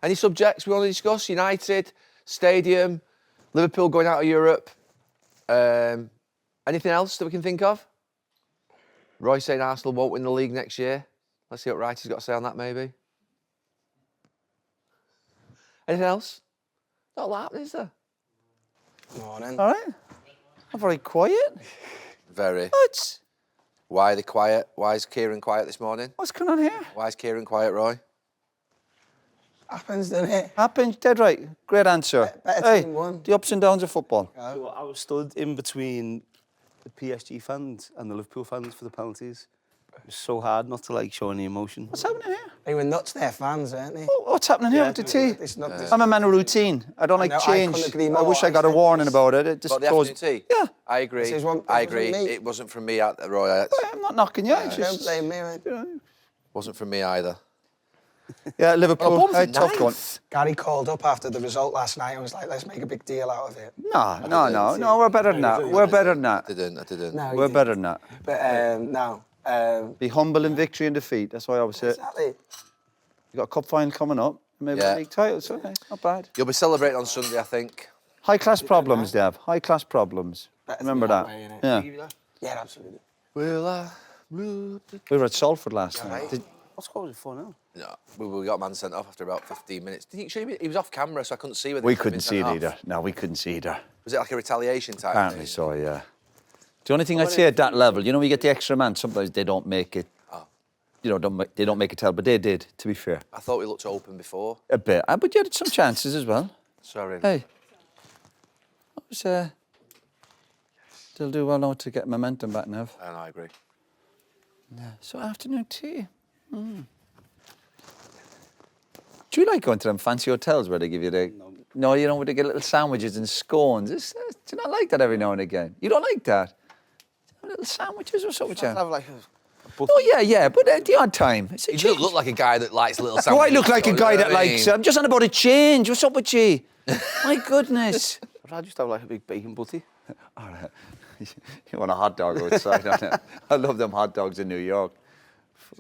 Any subjects we want to discuss? United, Stadium, Liverpool going out of Europe. Anything else that we can think of? Roy saying Arsenal won't win the league next year. Let's see what Wright has got to say on that, maybe. Anything else? Not a lot happening, is there? Morning. All right. I'm very quiet. Very. What? Why are they quiet? Why is Kieran quiet this morning? What's going on here? Why is Kieran quiet, Roy? Happens, doesn't it? Happens, dead right. Great answer. Better team won. The ups and downs of football. So I was stood in between the PSG fans and the Liverpool fans for the penalties. It was so hard not to like show any emotion. What's happening here? They were nuts, their fans, weren't they? Oh, what's happening here with the tea? It's not, I'm a man of routine. I don't like know, I change. couldn't agree I more. wish I got a warning about it. It just About the goes. afternoon tea? Yeah. I agree. This is one- I it wasn't agree. me. It wasn't from me, Roy. I'm not knocking you. It's Don't just, blame me, man. you know. Wasn't from me either. Yeah, Liverpool. Well, Tough one. Gary called up after the result last night and was like, let's make a big deal out of it. No. We're better than that. We're better than that. I didn't. No, he We're didn't. better than that. But, no. Be humble in victory and defeat. That's why I always say it. Exactly. You got a cup final coming up. Maybe Yeah. a league title. It's okay. Not bad. You'll be celebrating on Sunday, I think. High class problems, Dev. High class problems. Better Remember than that. way, innit? Yeah. Yeah, absolutely. Will I move the... We were at Salford last night. right. Did- What's going on for now? No, we got man sent off after about 15 minutes. Did he was off camera, so I couldn't see whether We he'd been couldn't see sent it off. either. No, we couldn't see either. Was it like a retaliation type Apparently thing? so, yeah. The only thing I'd say at that level, you know, when you get the extra man, sometimes they don't make it. You know, they don't make it tell, but they did, to be fair. I thought we looked open before. A bit. But you had some chances as well. Sorry. Hey. That was, they'll do well now to get momentum back now. And I agree. Yeah. So afternoon tea. Do you like going to them fancy hotels where they give you the... No, you know, where they get little sandwiches and scones. Do you not like that every now and again? You don't like that? Little sandwiches or something? I'd have like a Oh, yeah, but at the odd time. It's a You change. do look like a guy that likes little Do sandwiches. I look like a though, guy you know that what I likes... mean? I'm just on about a change. What's up with you? My goodness. I'd just have like a big bacon butty. All right. You want a hot dog outside, don't you? I love them hot dogs in New York.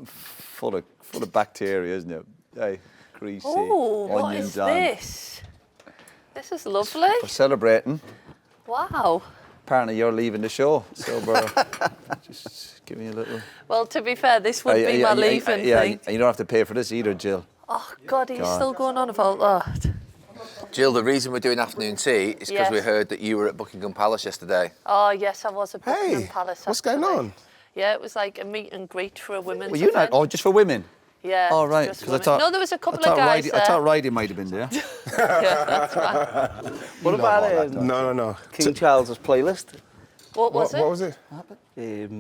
Full of bacteria, isn't it? Hey, greasy, Oh, what onions is on. this? This is lovely. We're celebrating. Wow. Apparently you're leaving the show, so just give me a little... Well, to be fair, this would be my leaving thing. And you don't have to pay for this either, Jill. Oh, God, are you still going on about that? Jill, the reason we're doing afternoon tea is because Yes. we heard that you were at Buckingham Palace yesterday. Oh, yes, I was at Buckingham Palace. what's going actually. on? Yeah, it was like a meet and greet for a women's Were you not? event. Oh, just for women? Yeah. Oh, right. just 'cause I women. thought, No, there was a couple I of guys I thought there. Ridey might have been there. Yeah, that's right. What about No. King Charles's playlist? What was it? What was it? It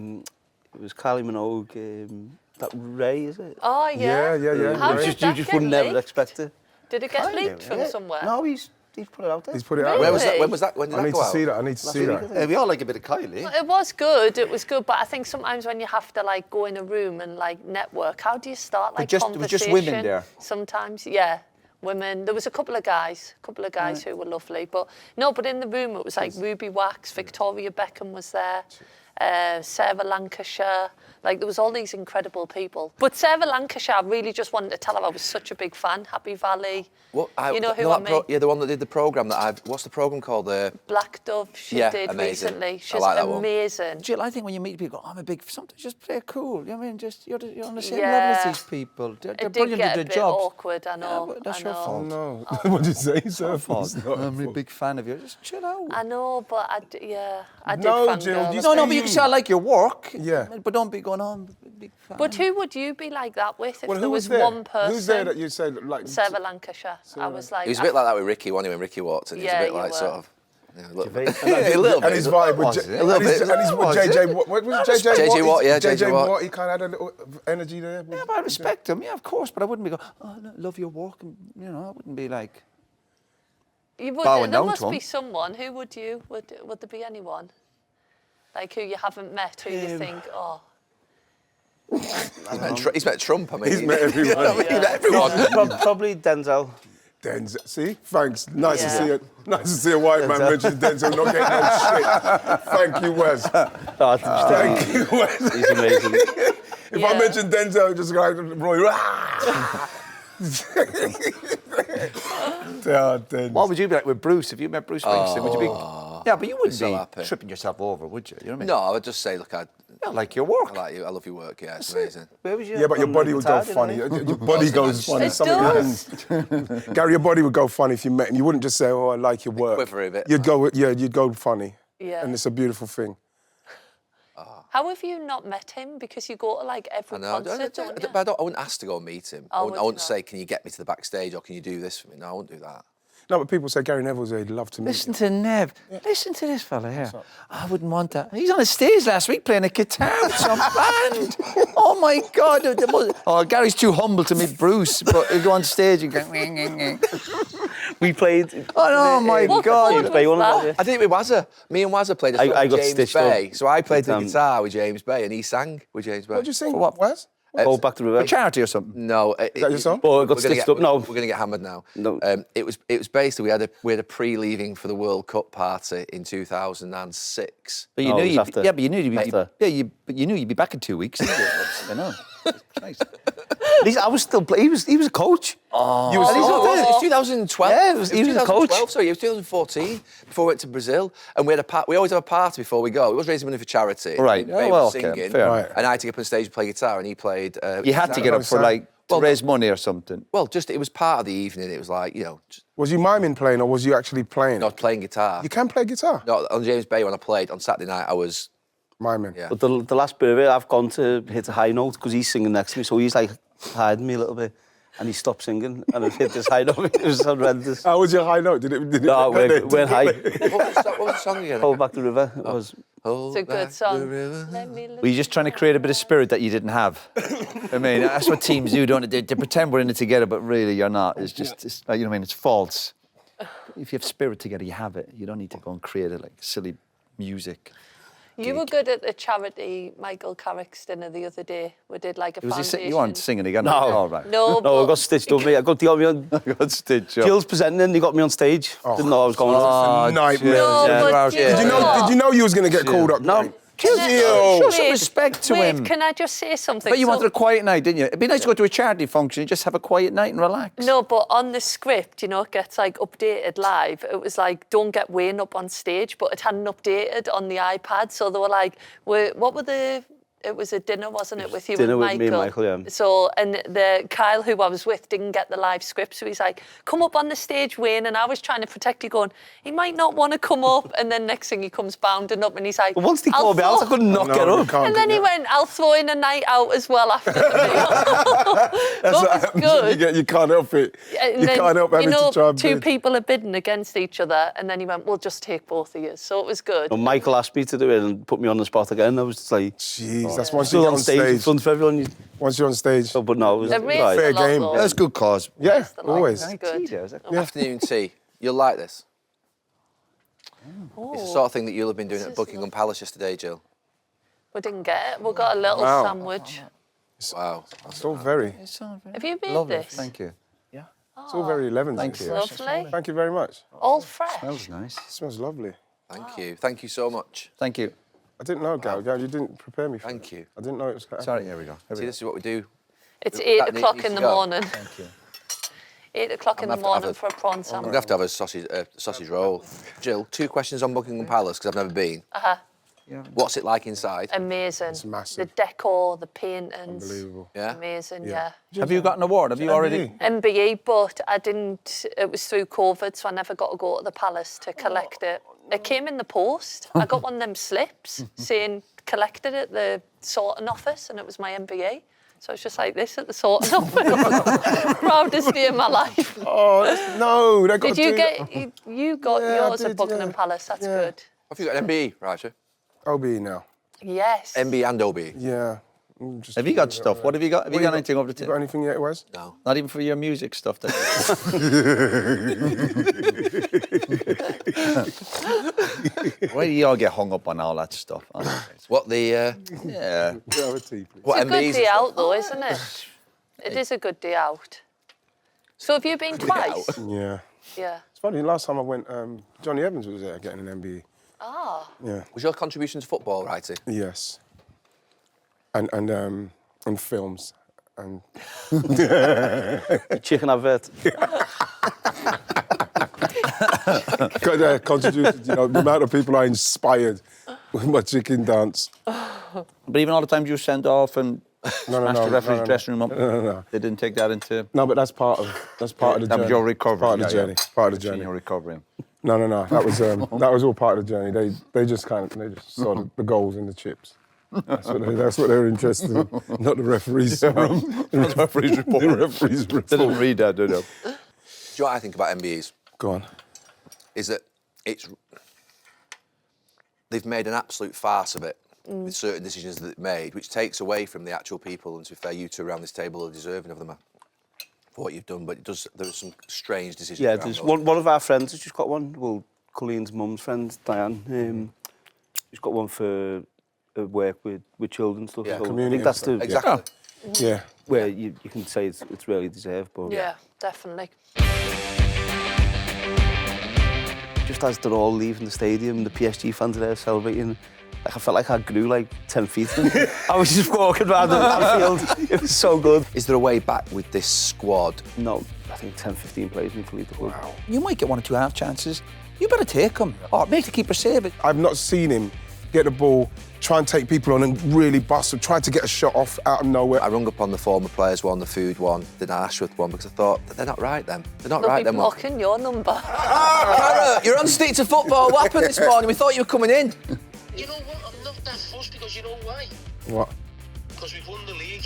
was Kylie Minogue, that Ray, is it? Oh, yeah. Yeah. How you did just, that you just get would never leaked? expect it. Did it get leaked from somewhere? No, he's put it out there. He's put it out. Where was there. that? When was that? When did I that need go to out? see that. I need to see that. We all like a bit of Kylie. It was good, but I think sometimes when you have to like go in a room and like network, how do you start like it conversation? was just women there? Sometimes, yeah, women. There was a couple of guys who were lovely, but in the room it was like Ruby Wax, Victoria Beckham was there, Sarah Lancashire. Like, there was all these incredible people. But Sarah Lancashire, I really just wanted to tell her I was such a big fan. Happy Valley. You know who I mean? Yeah, the one that did the programme what's the programme called? Black Dove, she did amazing. recently. I She's like that one. amazing. Jill, I think when you meet people, I'm a big... Sometimes just play it cool. You know what I mean? Just, you're on the same Yeah. level as these people. They're It did brilliant get at a their bit jobs. awkward, I know. but that's I your know. fault. No. What did you say, sir? I'm a big fan of you. Just chill out. I know, but I did No, fangirl Jill, a you bit. No, but you can say I like your work. Yeah. But don't be going on. Big fan. But who would you be like that with if Well, there who was there? one person? Who's there that you said like? Sarah Lancashire. I was like... He was a bit like that with Ricky, wasn't he, when Ricky walked in? He was Yeah, a bit you like were. sort of... Yeah, a little bit. A little bit. And his vibe Was with it? A little bit. and his Was JJ. it? What was it? JJ JJ Watt, yeah, JJ JJ Watt. Watt. He kind of had a little energy there. Yeah, but I respect him. Yeah, of course. But I wouldn't be going, oh, no, love your work. And, you know, I wouldn't be like... You would, bowing there down must to be him. someone. Who would you... Would there be anyone? Like, who you haven't met, who you think, oh... He's met Trump, I mean. He's met everyone. You know what I mean? He's met everyone. Probably Denzel. Denzel. See, thanks. Nice to Yeah. see it. Nice to see a white man mention Denzel not getting no shit. Thank you, Wes. Thank you, Wes. He's amazing. If I mention Denzel, just like Roy. Dens. What would you be like with Bruce if you met Bruce Springsteen? Would you be? Yeah, but you wouldn't so be happy. tripping yourself over, would you? You know what I mean? No, I would just say, look, I like your work. like you. I love your work. Yeah, it's amazing. Where was you? Yeah, but your on body the would go guitar, funny. didn't Your body goes funny. It Something does. happens. Gary, your body would go funny if you met him. You wouldn't just say, "Oh, I like your work." quiver a bit. You'd go, you'd go funny. Yeah. And it's a beautiful thing. How have you not met him? Because you go to like every I know. concert, don't you? But I wouldn't ask to go and meet him. I Oh, wouldn't, would you not? say, "Can you get me to the backstage?" or "Can you do this for me?" No, I wouldn't do that. No, but people say Gary Neville's there. He'd love to meet Listen you. to Nev. Listen to this fella here. I wouldn't want that. He's on a stage last week playing a guitar with some band. Oh my God. Oh, Gary's too humble to meet Bruce, but he'll go on stage and go. We played. Oh my What God. chord James Bay, was one of that? them. I did it with Wazza. Me and Wazza played a song I with got James stitched Bay. up. So I played the But, guitar with James Bay and he sang with James Bay. What'd you sing? For what? Wes? Go back to the A river. charity or something. No, Is that your song? Oh, it got We're gonna stitched get- up now. We're going to get hammered now. No. It was basically we had a pre-leaving for the World Cup party in 2006. But you No, knew it was you'd after. yeah, but you knew you'd be After. but you knew you'd be back in 2 weeks. Didn't you? I know. Nice. I was still playing. He was a coach. You were It was 2012. Yeah, he was a coach. 2012, sorry, it was 2014 before we went to Brazil, and we had we always have a party before we go. It was raising money for charity. Right. Babe Oh, well, was okay, singing, fair. Right. and I had to get up on stage and play guitar, and he played. You had to get up for like to raise money or something. Well, just it was part of the evening. It was like just, Was you miming playing or was you actually playing? not playing guitar. You can play guitar? No, on James Bay when I played on Saturday night, I was. Miming. Yeah. But the last bit of it, I've gone to hit a high note because he's singing next to me, so he's like hiding me a little bit, and he stopped singing, and I've hit this high note. It was horrendous. How was your high note? Did it No, went high. What was the song again? Hold back the river. It was. Hold It's a back good the song. river. Let me Were you just trying to create a bit of spirit that you didn't have? I mean, that's what teams do, don't they? They pretend we're in it together, but really you're not. It's just, you know what I mean? It's false. If you have spirit together, you have it. You don't need to go and create it like silly music. You were good at the charity Michael Carrick's dinner the other day. We did like a Was foundation. you weren't singing again? No. Oh, right. No, No, I but got stitched up. Mate. They got me on. I got stitched up. Jill's presenting. He got me on stage. Didn't know I was going on. Nightmare. No, Yeah. but Did Did you know? Did you know you was gonna get called up? No. Jill. Show some respect to wait, him. can I just say something? But you So- wanted a quiet night, didn't you? It'd be nice to go to a charity function and just have a quiet night and relax. No, but on the script, it gets like updated live. It was like, don't get Wayne up on stage, but it hadn't updated on the iPad. So they were like, what were the... It was a dinner, wasn't it, with you Dinner and with Michael? me and Michael, yeah. So, and the Kyle, who I was with, didn't get the live script. So he's like, come up on the stage, Wayne. And I was trying to protect you, going, he might not want to come up. And then next thing he comes bounding up and he's like... But once they "I'll called me out, I throw-" couldn't not get you up. can't And do then he that. went, I'll throw in a night out as well after the meal. That was good. You can't help it. And You then, can't help having to try and two bid. people are bidding against each other, and then he went, we'll just take both of you. So it was good. When Michael asked me to do it and put me on the spot again, I was just like, Jeez, that's once you still get on on stage in stage. front of everyone. Once you're on stage. Oh, but no, it was They raised right. a Fair lot, game. though. That's a good cause. Yeah, Raised a lot. always. It's good. Afternoon tea. You'll like this. Oh, It's the sort of thing that you'll have been doing at Buckingham Palace yesterday, Jill. we didn't get it. We got a little Wow. sandwich. Wow. It's all very, Have you made Lovely. this? Thank you. it's all very 11. Thank you. Lovely. Thank you very much. All fresh. Smells nice. It smells lovely. Thank you. Thank you so much. Thank you. I didn't know, Gal. Gal, you didn't prepare me for Thank it. you. I didn't know it was going to Sorry, here we go. Here See, we go. this is what we do. It's That 8 needs o'clock to in the go. morning. Thank you. 8 o'clock in the gonna have to morning have for a prawn I'm sandwich. going to have a sausage roll. Jill, 2 questions on Buckingham Palace, because I've never been. Uh-huh. What's it like inside? Amazing. It's massive. The decor, the paintings. Unbelievable. Yeah? Amazing, Yeah. yeah. Have you got an award? Have you already? MBE, but I didn't. It was through COVID, so I never got to go to the palace to collect it. It came in the post. I got one of them slips saying collected at the sorting office, and it was my MBE. So it's just like this at the sorting office. Proudest day of my life. Oh, no. They got Did to you do get that. you got Yeah, I yours did, at Buckingham yeah. Palace? That's Yeah. good. Have you got an MBE, Roger? OB now. Yes. MBE and OBE? Yeah. Have you got stuff? What have you got? Have you got anything over the You got tip? anything yet, Wes? No. Not even for your music stuff. That Why do you all get hung up on all that stuff? Honestly? What the... Yeah. Yeah, have a tea, please. what It's a good MBEs day and stuff? out, though, isn't it? It is a good day out. So have you been twice? Yeah. Yeah. It's funny, last time I went, Johnny Evans was there getting an MBE. Ah. Yeah. Was your contribution to football, Righty? Yes. And films. And Chicken advert. Contributed, the amount of people I inspired with my chicken dance. But even all the times you were sent off and smashed the referee's dressing room up, No. they didn't take that into... No, but that's part of the journey. That was your recovery. Part of the journey. Part of the journey. Your recovery. No. That was all part of the journey. They just saw the goals and the chips. That's what they were interested in, not the referee's room. The referee's report. The referee's report. They didn't read that, did they? Do you know what I think about MBEs? Go on. Is that they've made an absolute farce of it with certain decisions that they've made, which takes away from the actual people. And to be fair, you two around this table are deserving of them for what you've done. But there's some strange decisions. Yeah, there's one of our friends has just got one. Well, Colleen's mum's friend, Diane. She's got one for work with children and stuff. Yeah, so community I think that's and the Exactly. Yeah. where you can say it's really deserved. But Yeah, definitely. just as they're all leaving the stadium, the PSG fans are there celebrating. Like I felt like I grew like 10 feet. I was just walking around the field. It was so good. Is there a way back with this squad? No, I think 10, 15 players need to leave the club. Wow. You might get 1 or 2 half chances. You better take them. Or make the keeper save it. I've not seen him get the ball, try and take people on and really bust them, try to get a shot off out of nowhere. I rung up on the former players one, the food one, the Ashworth one, because I thought, they're not right, them. They're not They'll right, be them. blocking your number. Cara, you're on Stick to Football. What happened this morning? We thought you were coming in. You know what? I'm not that fussed because you know why? What? Because we've won the league.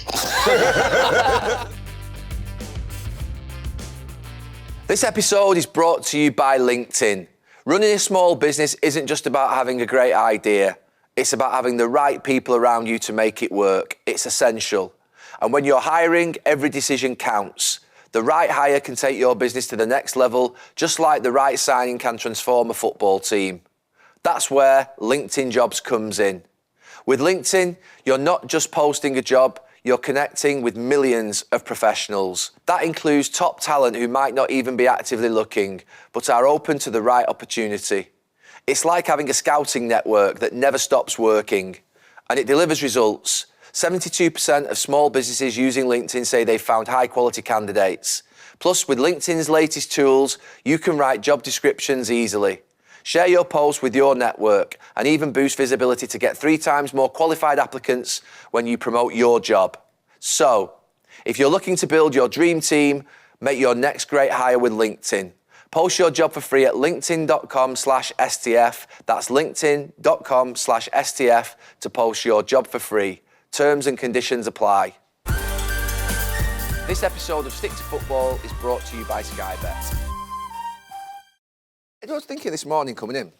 This episode is brought to you by LinkedIn. Running a small business isn't just about having a great idea. It's about having the right people around you to make it work. It's essential. And when you're hiring, every decision counts. The right hire can take your business to the next level, just like the right signing can transform a football team. That's where LinkedIn Jobs comes in. With LinkedIn, you're not just posting a job, you're connecting with millions of professionals. That includes top talent who might not even be actively looking, but are open to the right opportunity. It's like having a scouting network that never stops working, and it delivers results. 72% of small businesses using LinkedIn say they've found high-quality candidates. Plus, with LinkedIn's latest tools, you can write job descriptions easily. Share your post with your network and even boost visibility to get 3 times more qualified applicants when you promote your job. So, if you're looking to build your dream team, make your next great hire with LinkedIn. Post your job for free at linkedin.com/STF. That's linkedin.com/STF to post your job for free. Terms and conditions apply. This episode of Stick to Football is brought to you by Sky Bet. I was thinking this morning coming in,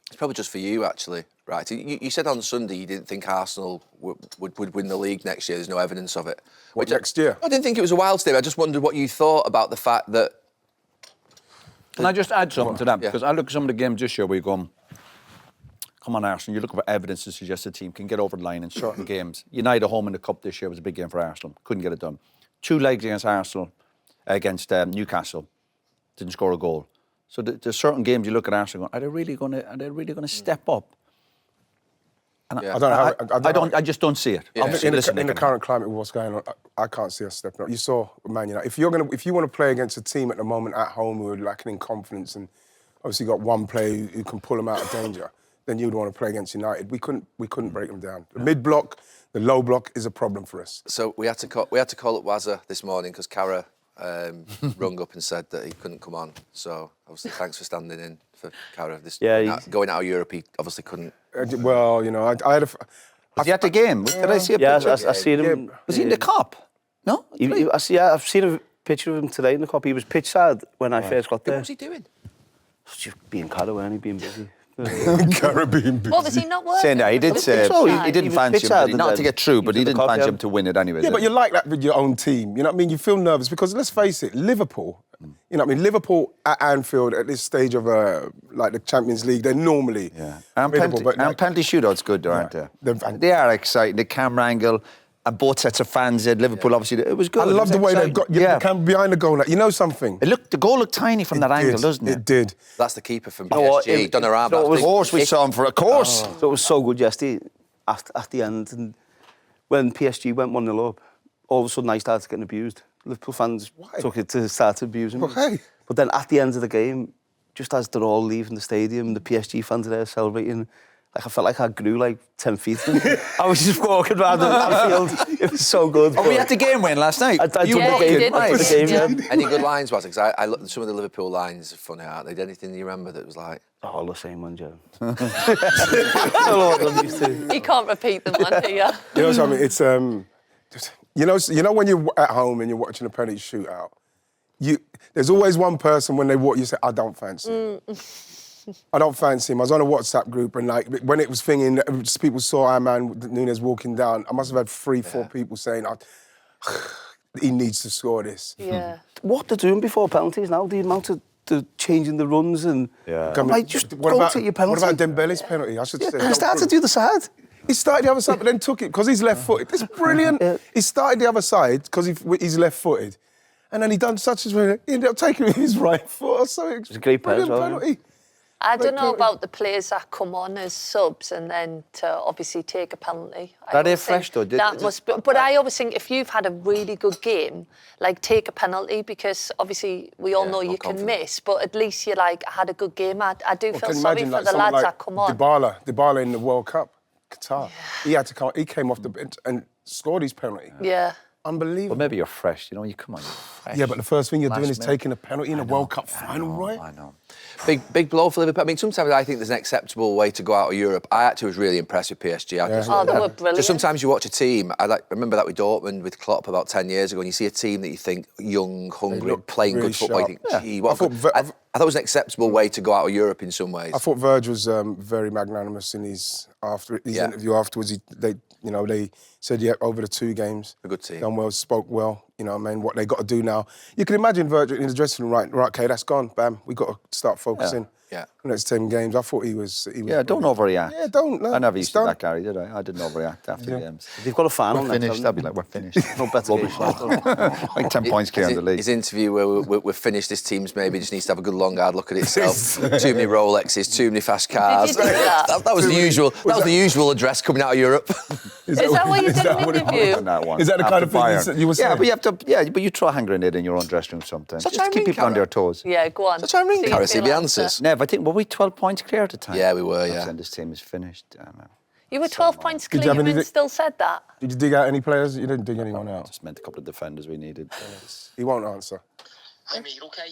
it's probably just for you actually, right? You said on Sunday you didn't think Arsenal would win the league next year. There's no evidence of it. What, next year? I didn't think it was a wild statement. I just wondered what you thought about the fact that... Can I just add something to that? Yeah. Because I look at some of the games this year where you go, come on, Arsenal, you're looking for evidence to suggest the team can get over the line in certain games. United home in the Cup this year was a big game for Arsenal. Couldn't get it done. 2 legs against Arsenal, against Newcastle. Didn't score a goal. So there's certain games you look at Arsenal going, are they really going to step up? And Yeah. I just don't see it. Yeah. Obviously, In listen, the they can- current climate with what's going on, I can't see us stepping up. You saw Man United. If you want to play against a team at the moment at home who are lacking in confidence and obviously got one player who can pull them out of danger, then you'd want to play against United. We couldn't break them down. The mid block, the low block is a problem for us. So we had to call up Wazza this morning because Cara rung up and said that he couldn't come on. So obviously thanks for standing in for Cara. Going out of Europe, he obviously couldn't. Well, I had a... Was he at the game? Did I see a Yeah, picture? I seen him. Was he in the Cup? No? I've seen a picture of him today in the Cup. He was pitch side when I first got there. What was he doing? Just being Cara, weren't he? Being busy. Caribbean What, was he not working? Saying that, he did say so. he didn't was fancy pitch him, out not and to then get through, he but was he in the didn't Cup, fancy yeah. him to win it anyway. Yeah, but you like that with your own team. You know what I mean? You feel nervous because let's face it, Liverpool. You know what I mean? Liverpool at Anfield at this stage of like the Champions League, they're normally And formidable, penalty shootouts good, though, aren't they? They're- They are exciting. The camera angle and both sets of fans at Liverpool, obviously, it was good. I love the way they've got the camera behind the goal. Like, you know something? The goal looked tiny from that angle, doesn't it? It did. That's the keeper from know what, PSG, Donnarumma. Of course we saw him for a course. So it was so good yesterday at the end. And when PSG went 1-0 up, all of a sudden I started getting abused. Liverpool fans took it to start abusing me. Why? But then at the end of the game, just as they're all leaving the stadium, the PSG fans are there celebrating. Like, I felt like I grew like 10 feet. I was just walking around the field. It was so good. Oh, we had the game win last night. I done Yeah, the you game. did. I did the game, yeah. Any good lines, was it? 'Cause I looked at some of the Liverpool lines, are funny, aren't they? Anything you remember that was like... Oh, all the same one, Joe. I don't know what I'm used to. You can't repeat them on here. You know what I mean? It's you know when you're at home and you're watching a penalty shootout, there's always one person when they walk, you say, I don't fancy him. I don't fancy him. I was on a WhatsApp group and like when it was thinging, people saw our man Nunes walking down. I must have had 3-4 people saying, he needs to score this. Yeah. What they're doing before penalties now, the amount of the changing the runs and... Yeah. I'm like, just go take your penalty. What about Dembele's penalty? I should say. He started to do the side. He started the other side, but then took it because he's left-footed. It's brilliant. He started the other side because he's left-footed, and then he done such as when he ended up taking it with his right foot. So it's a great pass, brilliant wasn't it? penalty. I don't know about the players that come on as subs and then to obviously take a penalty. Are they always think fresh though? That must be, but I always think if you've had a really good game, like take a penalty because obviously we all know you can miss, but at least you're like, I had a good game. I do feel Can you sorry imagine, for like, the someone lads like that come on. Dybala in the World Cup, Qatar. He had to come. He came off the bench and scored his penalty. Yeah. Unbelievable. Well, maybe you're fresh. You know, you come on, you're fresh. Yeah, but the first thing you're Last doing is minute. taking a penalty in a World Cup final, right? I know. Big blow for Liverpool. I mean, sometimes I think there's an acceptable way to go out of Europe. I actually was really impressed with PSG. Oh, they were brilliant. Just sometimes you watch a team. Remember that with Dortmund, with Klopp about 10 years ago, and you see a team that you think young, hungry, look playing really good football. sharp. You think, gee, what I a good... thought I thought it was an acceptable way to go out of Europe in some ways. I thought Virgil was very magnanimous in his interview afterwards. They said, over the 2 games, A good team. done well, spoke well. You know what I mean? What they got to do now. You can imagine Virgil in the dressing room, right, okay, that's gone, bam, we got to start focusing. Yeah. The next 10 games, I thought he was Yeah, don't overreact. Yeah, don't. No, I never it's used to do done. that, Gary, did I? I didn't overreact after the games. They've got a final We're next, finished. I'll be like, we're finished. no better game. Like 10 points clear in the league. His interview where we're finished, this team's maybe just needs to have a good long hard look at itself. Too many Rolexes, too many fast cars. Did you do that? That was the usual. That was the usual address coming out of Europe. Is that what you did in the interview? On that one. Is that the kind of thing After Bayern. you were saying? Yeah, but you have to. Yeah, but you throw a hand grenade in your own dressing room sometimes. Such Just to a keep ring, people on Cara. their toes. Yeah, go on. Such a ring, So you Cara, see feel the like answers. Never. I think were we 12 points clear at the time? Yeah, we were, I'm yeah. saying this team is finished. I don't know. You were 12 points Did you clear have and anything- still said that. Did you dig out any players? You didn't dig anyone out. Just meant a couple of defenders we needed. He won't answer. I mean, okay.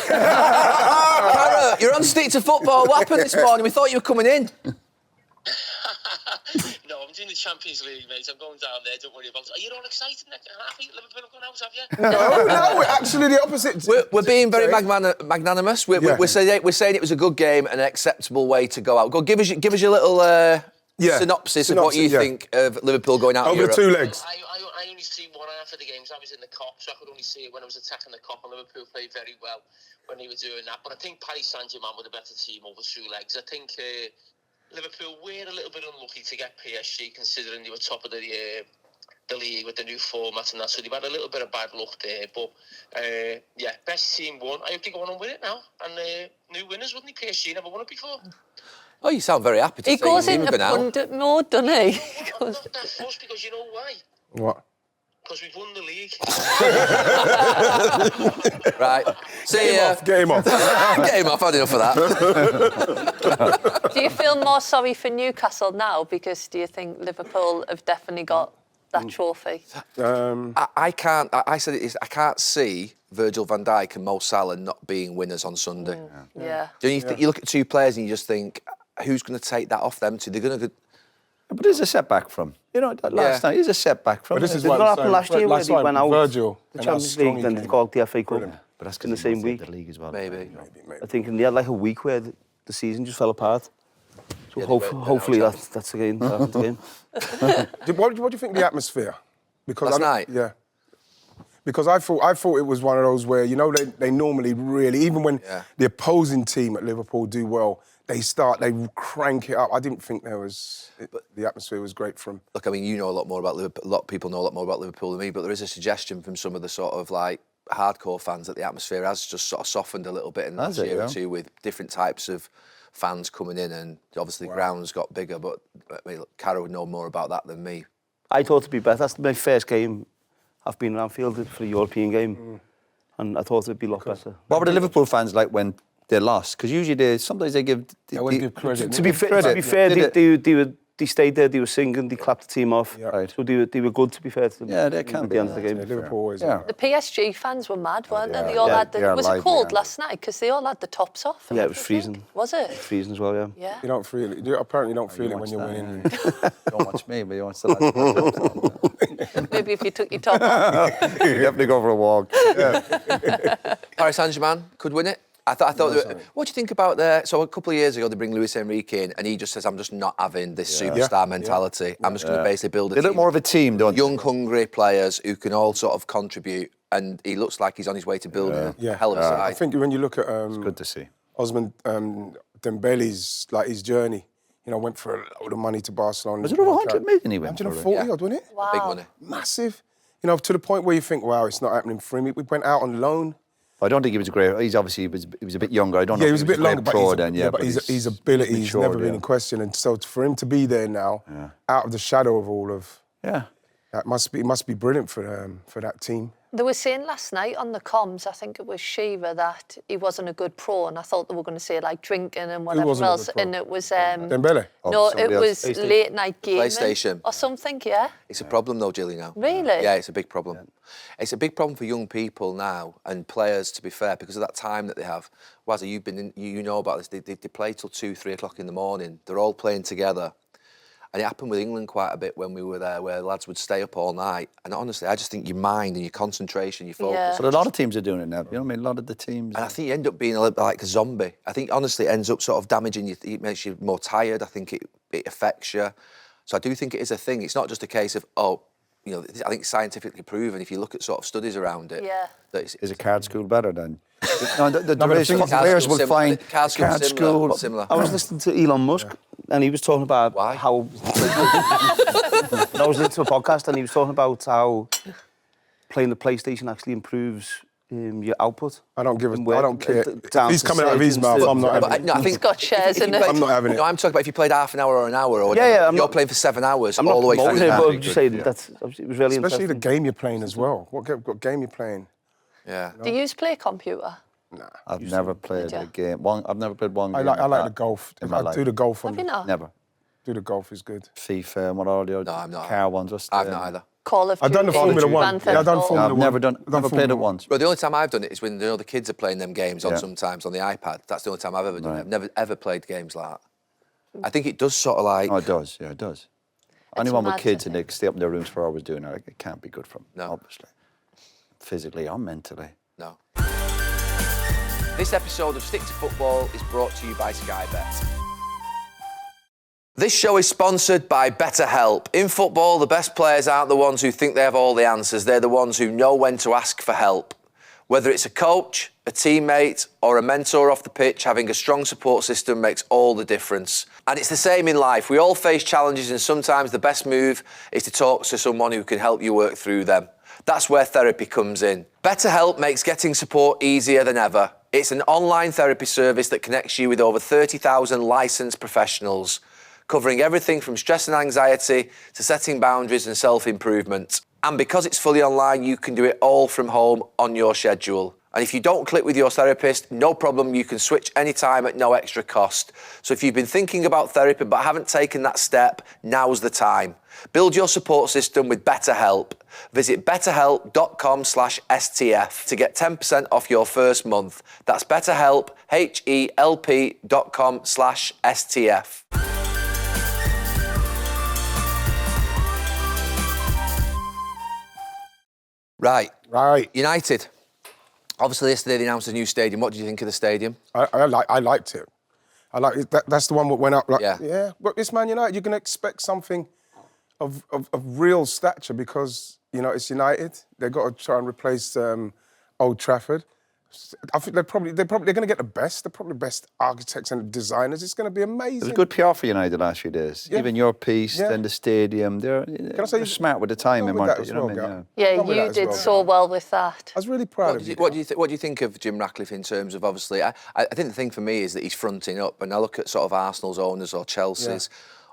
Cara, you're on Stick to Football. What happened this morning? We thought you were coming in. No, I'm doing the Champions League, mate. I'm going down there. Don't worry about it. Are you all excited? Happy Liverpool have gone out, have you? No, we're actually the opposite. We're being very magnanimous. Yeah. We're saying it was a good game and an acceptable way to go out. Go give us your little synopsis of what you think of Liverpool going out of Over Europe. 2 legs. I only see one half of the games. I was in the Cup, so I could only see it when I was attacking the Cup, and Liverpool played very well when they were doing that. But I think Paris Saint-Germain were the better team over 2 legs. I think Liverpool were a little bit unlucky to get PSG, considering they were top of the league with the new format and that. So they've had a little bit of bad luck there. But best team won. I hope they go on and win it now. And new winners, wouldn't they? PSG never won it before. Oh, you sound very happy to He say goes your team into are going out. pundit mode, doesn't he? He I'm goes, not that fussed because you know why? What? Because we've won the league. Right. See ya. Get him off. Get him off. I had enough of that. do you feel more sorry for Newcastle now because do you think Liverpool have definitely got that trophy? I can't. I said it is. I can't see Virgil van Dijk and Mo Salah not being winners on Sunday. Yeah. Do you think you look at 2 players and you just think, who's going to take that off them 2? They're going to. But there's a setback from. You know, last night is a setback from. But this is Did what that I'm happen saying. last year where they went out Virgil the and how Champions strong League, he then came. they got the FA Cup Brilliant. But that's in the same week. The league as well. Maybe. I think they had like a week where the season just fell apart. So Yeah, they went hopefully out. that's again the game. What do you think of the atmosphere? Because Last night? Yeah. Because I thought it was one of those where, you know, they normally really, even when the opposing team at Liverpool do well, they crank it up. I didn't think the atmosphere was great from. Look, I mean, you know a lot more about Liverpool. A lot of people know a lot more about Liverpool than me, but there is a suggestion from some of the sort of like hardcore fans that the atmosphere has just sort of softened a little bit in the last year or 2 with different types of fans coming in, and obviously the ground's got bigger. But I mean, look, Cara would know more about that than me. I thought it'd be better. That's my first game I've been around field for a European game, and I thought it'd be a lot better. What were the Liverpool fans like when they lost because usually sometimes they give. I wouldn't give credit. To be fair, they stayed there. They were singing. They clapped the team off. Yeah. Right. So they were good, to be fair to them. Yeah, they can at be. the end of the game. Yeah, Liverpool always. Yeah. The PSG fans were mad, weren't they? They yeah. all Yeah, had the. they are Was it lively, cold aren't last night? Because they all had the tops off. and Yeah, it was everything. freezing. Was it? Freezing as well, yeah. Yeah. You don't feel it. Apparently, you don't feel it when you're winning. Don't watch me, but you want to. Maybe if you took your top off. You definitely go for a walk. Paris Saint-Germain could win it. I thought. What do you think about so a couple of years ago they bring Luis Enrique in and he just says, I'm just not having this superstar mentality. I'm just going to basically build a They team. look more of a team, don't they? Young, hungry players who can all sort of contribute, and he looks like he's on his way to building a hell of a side. I think when you look at Good to see. Osman Dembele's his journey, went for a load of money to Barcelona. Was it over 100 million he went for? 140 odd, wasn't it? Wow. Big money. Massive. To the point where you think, wow, it's not happening for him. We went out on loan. I don't think he was a great. He's obviously he was a bit younger. I don't know. Yeah, he if was a bit longer, great but pro then. Yeah, but his ability has never been in question. And so for him to be there now, out of the shadow of all of, it must be brilliant for that team. They were saying last night on the comms, I think it was Shiva, that he wasn't a good pro, and I thought they were going to say like drinking and whatever wasn't a else, good pro? and it was Dembele. no, it somebody else. was late night gaming PlayStation. or something. Yeah, It's a problem though, Gilly, now. Really? Yeah, it's a big problem. It's a big problem for young people now and players, to be fair, because of that time that they have. Wazza, you've been in, you know about this. They play till 2, 3 o'clock in the morning. They're all playing together. And it happened with England quite a bit when we were there, where lads would stay up all night. And honestly, I just think your mind and your concentration, your focus. Yeah. But a lot of teams are doing it now. You know what I mean? A lot of the teams. And I think you end up being a little bit like a zombie. I think, honestly, it ends up sort of damaging you. It makes you more tired. I think it affects you. So I do think it is a thing. It's not just a case of, I think it's scientifically proven, if you look at sort of studies around it. Yeah. That it's, Is a card school better then? No, the but the thing is, players will find card school similar. I was listening to Elon Musk, and he was talking about how. I was listening to a podcast, and he was talking about how playing the PlayStation actually improves your output. I don't care. Down He's to coming out of his mouth. I'm not having But it. no, I think He's got shares in it. I'm not having it. No, I'm talking about if you played half an hour or an hour or Yeah, you're playing for 7 hours I'm all not the way through. promoting it, that. but I'm just saying it was really Especially the interesting. game you're playing as well. What game you're playing? Yeah. Do you play computer? I've never played Did a you? game. I've never played one I game. like the golf. in my I do life. the golf Have you not? Never. Do the golf is good. FIFA and what all the other No, I'm not. car ones. Just, I've not either. Call of Duty. I've done the Formula One. Grand Theft Yeah, I've done Auto. Formula I've never done. I've done Never played it Formula once. But the only time I've done it is when the kids are playing them games on Yeah. sometimes on the iPad. That's the only time I've ever done it. Right. I've never ever played games like that. I think it does sort of like. Oh, it does. Yeah, it does. Anyone with mad, kids and isn't they stay up in their rooms for hours doing it, it can't be good for them. No. Obviously, physically or mentally. No. This episode of Stick to Football is brought to you by Sky Bet. This show is sponsored by BetterHelp. In football, the best players aren't the ones who think they have all the answers. They're the ones who know when to ask for help. Whether it's a coach, a teammate, or a mentor off the pitch, having a strong support system makes all the difference. And it's the same in life. We all face challenges, and sometimes the best move is to talk to someone who can help you work through them. That's where therapy comes in. BetterHelp makes getting support easier than ever. It's an online therapy service that connects you with over 30,000 licensed professionals, covering everything from stress and anxiety to setting boundaries and self-improvement. And because it's fully online, you can do it all from home on your schedule. And if you don't click with your therapist, no problem, you can switch anytime at no extra cost. So if you've been thinking about therapy but haven't taken that step, now's the time. Build your support system with BetterHelp. Visit betterhelp.com/STF to get 10% off your first month. That's BetterHelp, HELP.com/STF. Right. United. Obviously, yesterday they announced a new stadium. What did you think of the stadium? I liked it. I like it. That's the one that went up. Like, Yeah. yeah. But this Man United, you can expect something of real stature because it's United. They've got to try and replace Old Trafford. I think they're going to get the best. They're probably the best architects and designers. It's going to be amazing. It was good PR for United the last few days. Yeah. Even your piece, Yeah. then the stadium. They're smart with the timing, with that weren't as they? You know well, what I mean? Gal. Yeah, Done with that you as did well. so well with that. I was really proud of you. What do you think of Jim Ratcliffe in terms of, obviously, I think the thing for me is that he's fronting up, and I look at sort of Arsenal's owners or Chelsea's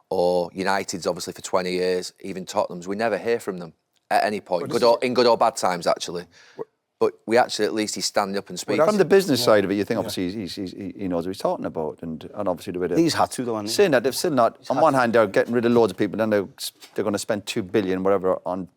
or United's, obviously, for 20 years, even Tottenham's, we never hear from them at any point, in good or bad times, actually. but we actually, at least he's standing up and speaking. From the business side of it, you think obviously he knows what he's talking about, and obviously the way He's had to, though, hasn't he? saying that they've still not. On one hand, they're getting rid of loads of people, then they're going to spend $2 billion, whatever, on.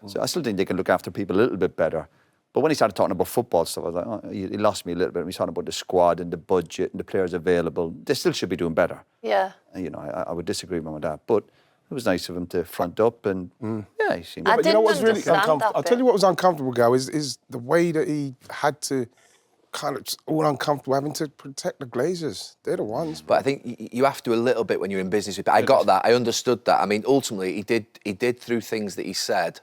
So I still think they can look after people a little bit better. But when he started talking about football stuff, I was like, oh, he lost me a little bit. When he's talking about the squad and the budget and the players available, they still should be doing better. Yeah. You know, I would disagree with him with that, but it was nice of him to front up and yeah, he seemed. I But you know didn't what's really understand uncomfortable? that I'll tell bit. you what was uncomfortable, Gal, is the way that he had to kind of all uncomfortable having to protect the Glazers. They're the ones. But I think you have to a little bit when you're in business with people. I got that. I understood that. I mean, ultimately, he did through things that he said,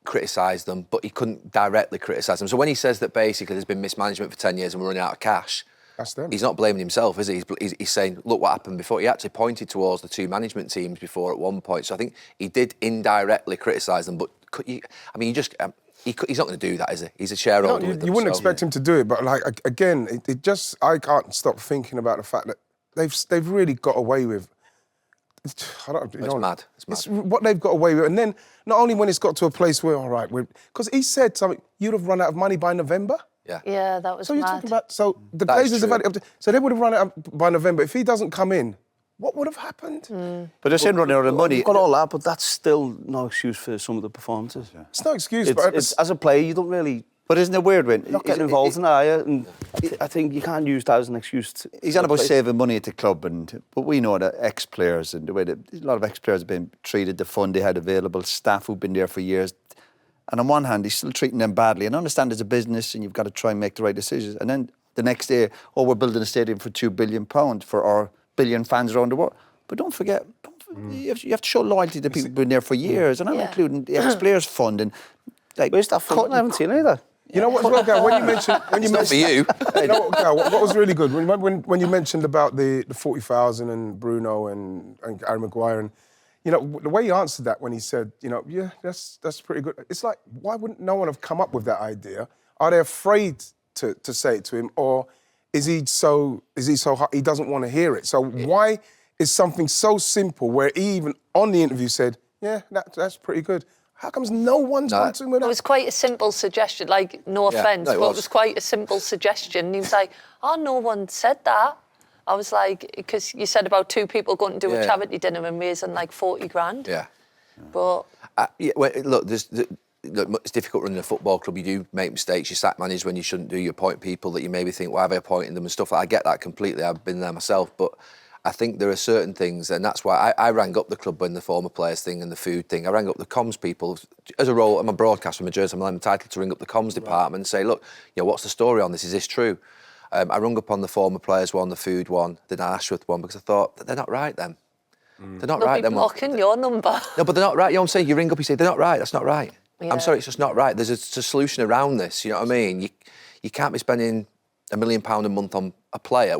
criticise them, but he couldn't directly criticise them. So when he says that basically there's been mismanagement for 10 years and we're running out of cash, That's them. he's not blaming himself, is he? He's saying, look what happened before. He actually pointed towards the two management teams before at one point. So I think he did indirectly criticise them, but he's not going to do that, is he? He's a shareholder with them. You wouldn't so- expect him to do it, but like again, it just I can't stop thinking about the fact that they've really got away with. It's mad. It's what they've got away with, and then not only when it's got to a place where all right, because he said something, you'd have run out of money by November. Yeah. Yeah, that was So you're mad. talking about the That is Glazers have true. had it up to, so they would have run out by November. If he doesn't come in, what would have happened? But they're saying running out of money. You've got all that, but that's still no excuse for some of the performances. It's no excuse, It's, but as a player, you don't really. But isn't it weird when You're not getting involved in that, are you? And I think you can't use that as an excuse. he's on about saving money at the club, but we know that ex-players and the way that a lot of ex-players have been treated, the fund they had available, staff who've been there for years. And on one hand, he's still treating them badly. And I understand it's a business and you've got to try and make the right decisions. And then the next day, we're building a stadium for £2 billion for our billion fans around the world. But don't forget, you have to show loyalty to people who've been there for years. And I'm including the ex-players fund. And like, Where's that fund? I haven't seen either. you know what, as well, Gal, when you mentioned Not for you. you know what, Gal, what was really good when you mentioned about the 40,000 and Bruno and Harry Maguire, and you know the way he answered that when he said, you know, yeah, that's pretty good. It's like, why wouldn't no one have come up with that idea? Are they afraid to say it to him, or is he so hot he doesn't want to hear it? So why is something so simple where he even on the interview said, yeah, that's pretty good? How comes no one's gone to him with It that? was quite a simple suggestion, like, no Yeah, offence, no, it but it was. was quite a simple suggestion. And he was like, oh, no one said that. I was like, because you said about two people going to do a Yeah. charity dinner and raising like 40 grand. Yeah. But Look, it's difficult running a football club. You do make mistakes. You sack managers when you shouldn't do. You appoint people that you maybe think, why have I appointed them and stuff. I get that completely. I've been there myself. But I think there are certain things, and that's why I rang up the club when the former players thing and the food thing. I rang up the comms people. As a role, I'm a broadcaster from a jersey. I'm entitled to ring up the comms department and say, look, you know, what's the story on this? Is this true? I rung up on the former players one, the food one, the Ashworth one, because I thought, they're not right then. They're not they'll right be then. blocking your number. No, but they're not right. You know what I'm saying? You ring up, you say, they're not right. That's not right. Yeah. I'm sorry, it's just not right. There's a solution around this. You know what I mean? You can't be spending £1 million a month on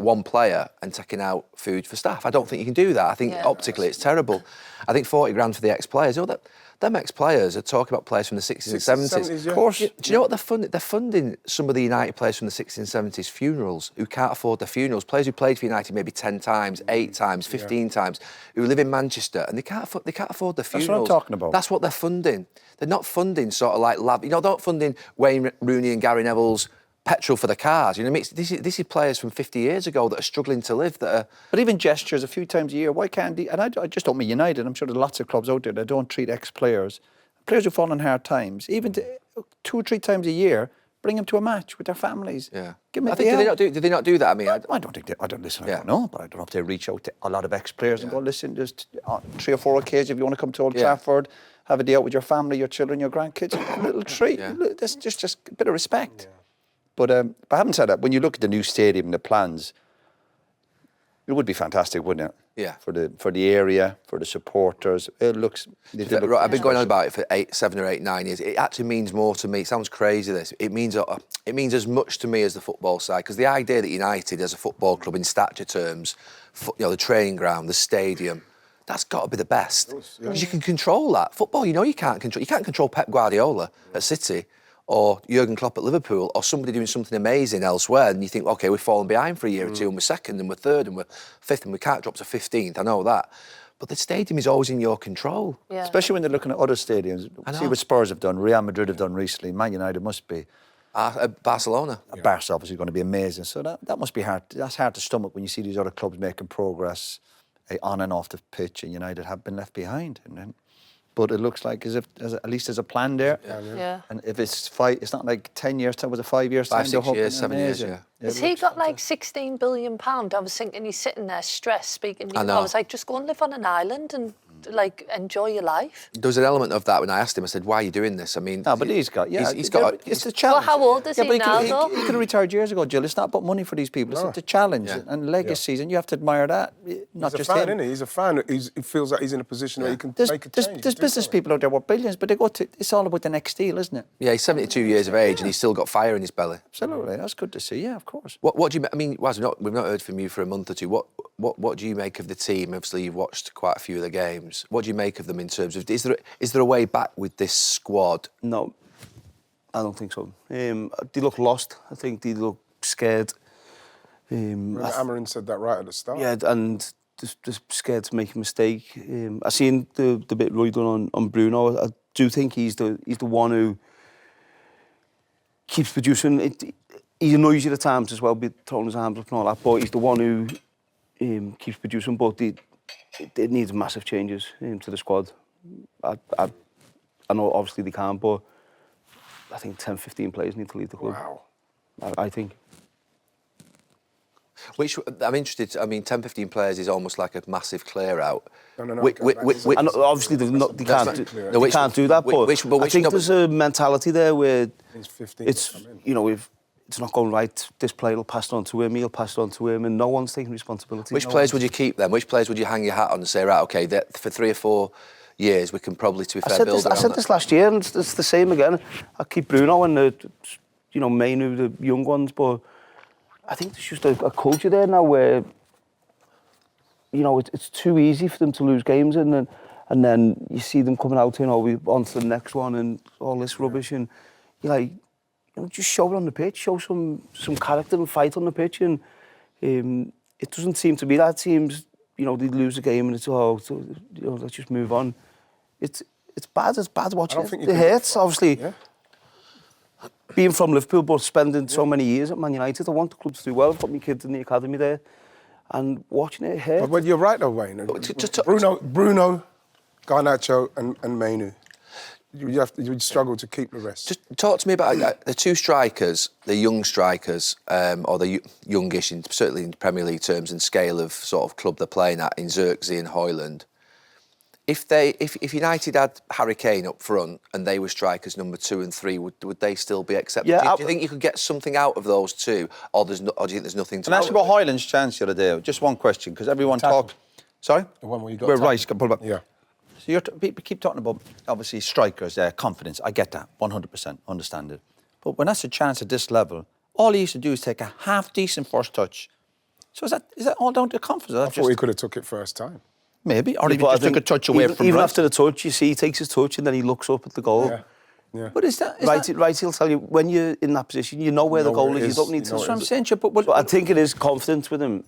one player, and taking out food for staff. I don't think you can do that. I think optically it's terrible. I think 40 grand for the ex-players. You know, them ex-players are talking about players from the 60s and 70s. yeah. Of course. Do you know what they're funding? They're funding some of the United players from the 60s and 70s funerals who can't afford their funerals. Players who played for United maybe 10 times, 8 times, 15 times, who live in Manchester and they can't afford their funerals. That's what I'm talking about. That's what they're funding. They're not funding sort of like they're not funding Wayne Rooney and Gary Neville's petrol for the cars. You know what I mean? This is players from 50 years ago that are struggling to live. But even gestures a few times a year, why can't they? And I just don't mean United. I'm sure there's lots of clubs out there that don't treat ex-players, players who fall in hard times, even 2 or 3 times a year, bring them to a match with their families. Yeah. Give them I think, do they not do that? I mean, I don't think I don't listen. I don't know, but I don't know if they reach out to a lot of ex-players and go, listen, just 3 or 4 occasions if you want to come to Old Trafford, have a day out with your family, your children, your grandkids, a little treat. That's just a bit of respect. But having said that, when you look at the new stadium and the plans, it would be fantastic, wouldn't it? Yeah. For the area, for the supporters, it looks. I've been going on about it for 7 or 8, 9 years. It actually means more to me. It sounds crazy. This it means as much to me as the football side, because the idea that United as a football club in stature terms, the training ground, the stadium, that's got to be the best because you can control that. Football, you can't control. You can't control Pep Guardiola at City, or Jurgen Klopp at Liverpool, or somebody doing something amazing elsewhere, and you think, OK, we've fallen behind for a year or two, and we're second, and we're third, and we're fifth, and we can't drop to 15th. I know that. But the stadium is always in your control. Yeah. Especially when they're looking at other stadiums. See what Spurs have done, Real Madrid have done recently, Man United must be. Barcelona. Barca obviously going to be amazing. So that must be hard. That's hard to stomach when you see these other clubs making progress on and off the pitch, and United have been left behind. But it looks like as if at least there's a plan there. Yeah. And if it's it's not like 10 years time, was it 5 years time? 5, 6 years, 7 years, yeah. Has he got like £16 billion? I was thinking he's sitting there stressed, speaking to you. I was like, just go and live on an island and like enjoy your life. There was an element of that when I asked him. I said, "Why are you doing this?" I mean, No, but he's got, he's got. It's a challenge. Well, how old is he but now, though? He could have retired years ago, Jill. It's not about money for these people. It's a challenge and legacies, and you have to admire that. Not He's just a fan, him. isn't he? He's a fan. He feels like he's in a position where he can make a change. There's business people out there worth billions, but they go to. It's all about the next deal, isn't it? Yeah, he's 72 years of age and he's still got fire in his belly. Absolutely, that's good to see. Yeah, of course. What do you? I mean, Waz, we've not heard from you for a month or two. What do you make of the team? Obviously, you've watched quite a few of the games. What do you make of them in terms of? Is there a way back with this squad? No, I don't think so. They look lost. I think they look scared. Amarin said that right at the start. Yeah, and just scared to make a mistake. I seen the bit Roy done on Bruno. I do think he's the one who keeps producing. He annoys you at times as well, be throwing his arms up and all that. But he's the one who keeps producing. But it needs massive changes to the squad. I know obviously they can't, but I think 10, 15 players need to leave the club. Wow. I think. Which I'm interested. I mean, 10, 15 players is almost like a massive clear out. No. And obviously they can't do that, but I think there's a mentality there where it's it's not going right. This player will pass it on to him, he'll pass it on to him, and no one's taking responsibility. Which players would you keep then? Which players would you hang your hat on and say, right, okay, for 3 or 4 years we can probably, to be fair, build around I said this last year, and it's the same again. I keep Bruno and Mainu, the young ones, but I think there's just a culture there now where it's too easy for them to lose games, and then you see them coming out on to the next one and all this rubbish, and you're like, just show it on the pitch, show some character and fight on the pitch, and it doesn't seem to be that. Teams, they lose a game and it's let's just move on. It's bad. It's bad watching it. It hurts, obviously. Yeah. Being from Liverpool, but spending so many years at Man United, I want the club to do well. I've got my kids in the academy there, and watching it hurts. But you're right though, Wayne. Bruno, Garnacho, and Mainu. You'd struggle to keep the rest. Just talk to me about the 2 strikers, the young strikers, or the youngish, certainly in Premier League terms and scale of sort of club they're playing at, in Xerxes and Højlund. If United had Harry Kane up front and they were strikers number 2 and 3, would they still be accepted? Yeah, do you think you could get something out of those 2, or do you think there's nothing to? And actually, about Højlund's chance the other day. Just one question, because everyone talked. Sorry, the one where you got. We're right. Pull back. Yeah. So people keep talking about, obviously, strikers, confidence. I get that, 100%, understand it. But when that's a chance at this level, all he used to do is take a half-decent first touch. So is that all down to confidence? I thought he could have took it first time. Maybe, or even just took a touch away from even after the touch, you see he takes his touch and then he looks up at the goal. Yeah. But is that right, he'll tell you, when you're in that position, you know where the goal is. You don't need to... That's what I'm saying. But I think it is confidence with him.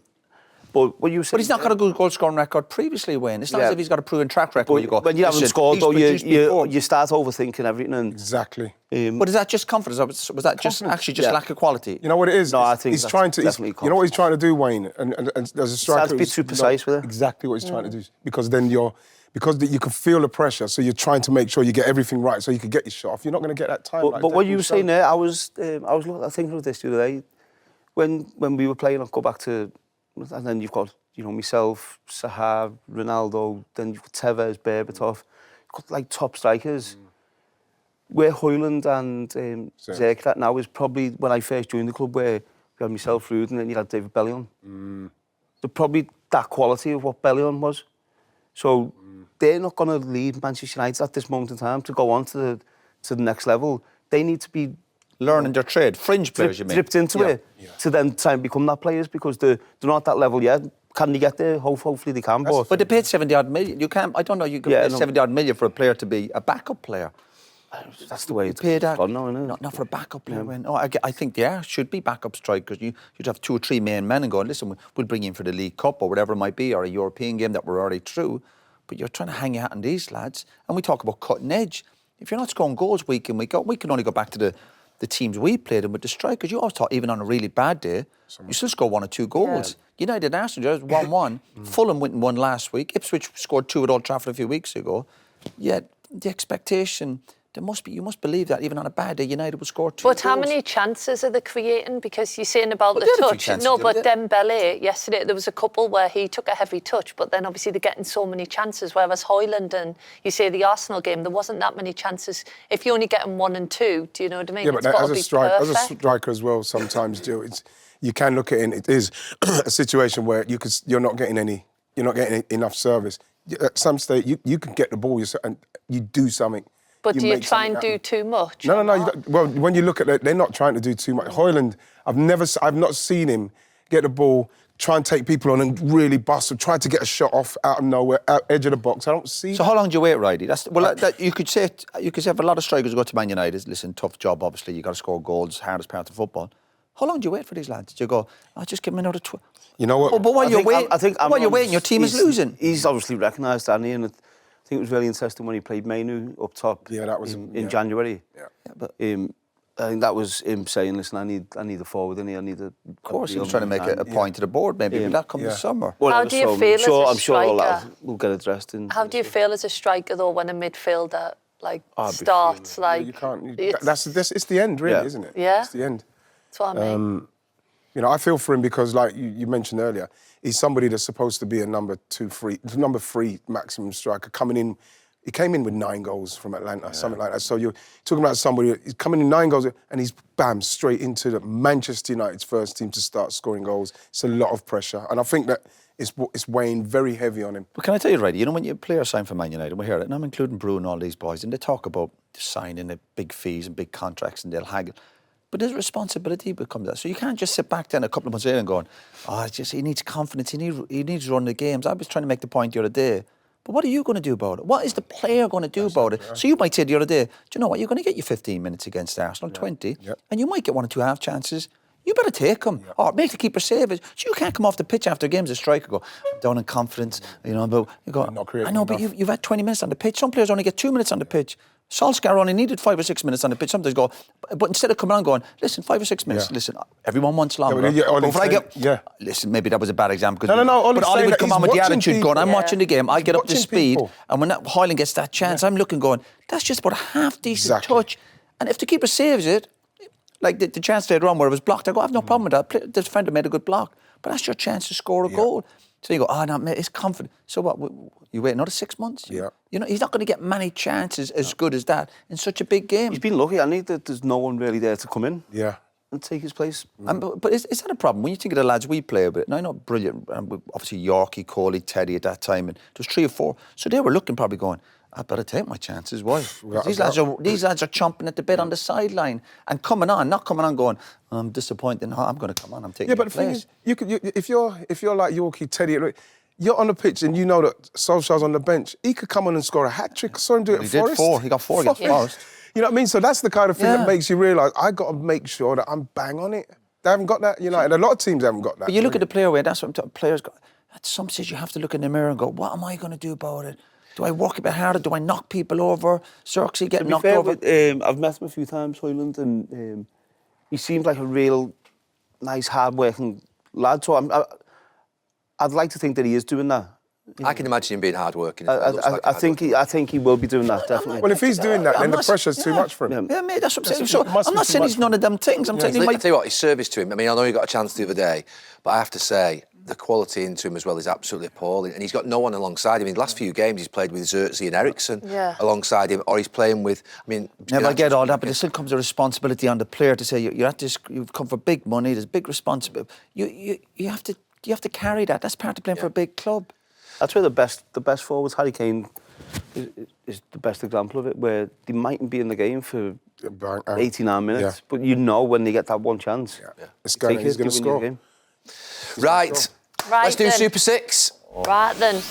But what you say, he's not got a good goal-scoring record previously, Wayne. It's not as if he's got a proven track record. But when you haven't scored, though, you start overthinking everything. And, exactly. But is that just confidence? Was that just lack of quality? You know what it is? No, I think he's trying to. You know what he's trying to do, Wayne? And there's a striker. He's to be too precise with it. Exactly what he's trying to do, because then you can feel the pressure, so you're trying to make sure you get everything right, so you can get your shot off. You're not going to get that time. But what you were saying there, I was thinking of this the other day, when we were playing. I'll go back to, and then you've got myself, Sahar, Ronaldo, then you've got Tevez, Berbatov. You've got like top strikers. Where Højlund and Zerk now is probably when I first joined the club, where you had myself, Ruud, and then you had David Bellion. They're probably that quality of what Bellion was. So they're not going to lead Manchester United at this moment in time to go on to the next level. They need to be learning their trade, fringe players, you mean? Dripped into it to then try and become that players, because they're not at that level yet. Can they get there? Hopefully they can. But they paid 70-odd million. You can't. I don't know. You can pay 70-odd million for a player to be a backup player. That's the way it's paid out. Not for a backup player. I think there should be backup strikers. You'd have 2 or 3 main men and going, listen, we'll bring you in for the League Cup or whatever it might be, or a European game that we're already through. but you're trying to hang your hat on these lads. And we talk about cutting edge. If you're not scoring goals week in, week out, we can only go back to the teams we played in with the strikers. You always thought, even on a really bad day, you still score 1 or 2 goals. Yeah. United and Arsenal, 1-1. Fulham went and won last week. Ipswich scored 2 at Old Trafford a few weeks ago. Yet the expectation, you must believe that even on a bad day, United will score 2 But goals. how many chances are they creating? Because you're saying about the they had a few touch. chances, No, didn't but they? Dembele, yesterday, there was a couple where he took a heavy touch, but then obviously they're getting so many chances, whereas Højlund and, you say, the Arsenal game, there wasn't that many chances. If you're only getting 1 and 2, do you know what I mean? Yeah, It's but got as to a, be as a perfect. striker as well, sometimes, Jill, you can look at it, and it is a situation where you're not getting enough service. At some stage, you can get the ball yourself and you do something. But do you make try something and do happen. too much? No, or no, no. not? Well, when you look at it, they're not trying to do too much. Højlund, I've not seen him get the ball, try and take people on and really bust, or try to get a shot off out of nowhere, edge of the box. I don't see. So how long do you wait, Righty? You could say if a lot of strikers go to Man United, listen, tough job, obviously, you got to score goals, hardest part of football. How long do you wait for these lads? Do you go, just give them another 12? You know what? But while you're waiting, Amram's- you're waiting, your team is losing. He's obviously recognised that, and I think it was really interesting when he played Mainu up top. Yeah, that was in January. Yeah. But I think that was him saying, "Listen, I need a forward in here. I need a." of course, he was trying to make a point to the board, maybe, but that comes the summer. Well, How do you feel as a I'm sure all that striker? will get addressed in. How do you feel as a striker, though, when a midfielder, I'd be starts, You can't. It's It's the end, really, Yeah. isn't it? Yeah. It's the end. that's what I mean. I feel for him because, like you mentioned earlier, he's somebody that's supposed to be a number 3 maximum striker coming in. He came in with 9 goals from Atlanta, something like that. So you're talking about somebody who's coming in 9 goals and he's straight into the Manchester United's first team to start scoring goals. It's a lot of pressure, and I think that it's weighing very heavy on him. But can I tell you, Righty, when your players sign for Man United, we hear it, and I'm including Bruno and all these boys, and they talk about signing the big fees and big contracts and they'll haggle. But there's responsibility becomes that. So you can't just sit back then a couple of months later and going, he needs confidence, he needs to run the games. I was trying to make the point the other day. But what are you going to do about it? What is the player going to do about it? So you might say the other day, do you know what, you're going to get your 15 minutes against Arsenal, 20, and you might get 1 or 2 half chances. You better take them, or make the keeper save it. So you can't come off the pitch after games as a striker go, I'm down in confidence, but you go, not creating I know, but enough. you've had 20 minutes on the pitch. Some players only get 2 minutes on the pitch. Solskjaer only needed 5 or 6 minutes on the pitch. Sometimes go, but instead of coming on and going, listen, 5 or 6 minutes, listen, everyone wants longer. Listen, maybe that was a bad example. No, But Ollie would come on with the attitude going, I'm watching the game, I get up to watching speed, people. and when Højlund gets that chance, I'm looking going, that's just about a half-decent touch. And if the keeper saves it, like the chance they had run where it was blocked, I go, I have no problem with that. The defender made a good block. But that's your chance to score a goal. So you go, no, mate, it's confident. So what, you wait another 6 months? Yeah. He's not going to get many chances as good as that in such a big game. He's been lucky, hasn't he, that there's no one really there to come in and take his place. But is that a problem? When you think of the lads we play with, and I know brilliant, obviously Yorkie, Coley, Teddy at that time, and there was 3 or 4. So they were looking probably going, I better take my chances. Why? These lads are chomping at the bit on the sideline and not coming on going, I'm disappointed. No, I'm going to come on. I'm taking. Yeah, but the thing is, if you're like Yorkie, Teddy, you're on the pitch and you know that Solskjaer's on the bench. He could come on and score a hat trick. I saw him do it at Forest. Did 4. He got 4 against Forest. You know what I mean? So that's the kind of thing that makes you realise I got to make sure that I'm bang on it. They haven't got that. And a lot of teams haven't got that. But you look at the player way. That's what I'm talking. Players got. At some stage, you have to look in the mirror and go, what am I going to do about it? Do I work a bit harder? Do I knock people over? Xerxes get knocked over? I've met him a few times, Højlund, and he seems like a real nice, hard-working lad. So I'd like to think that he is doing that. I can imagine him being hard-working. I think he will be doing that, definitely. Well, if he's doing that, then the pressure's too much for him. Yeah, mate, that's what I'm saying. So I'm not saying he's none of them things. I'm telling you, I tell you what, his service to him. I mean, I know he got a chance the other day, but I have to say, the quality into him as well is absolutely appalling. And he's got no one alongside him. In the last few games, he's played with Xerxes and Eriksson alongside him, or he's playing with, Never get all that, but there still comes a responsibility on the player to say, you're at this, you've come for big money, there's big responsibility. You have to carry that. That's part of playing for a big club. That's where the best forwards, Harry Kane is the best example of it, where they mightn't be in the game for 89 minutes, but you know when they get that one chance. He's going to score. Right. Let's do then. Super 6. Right then.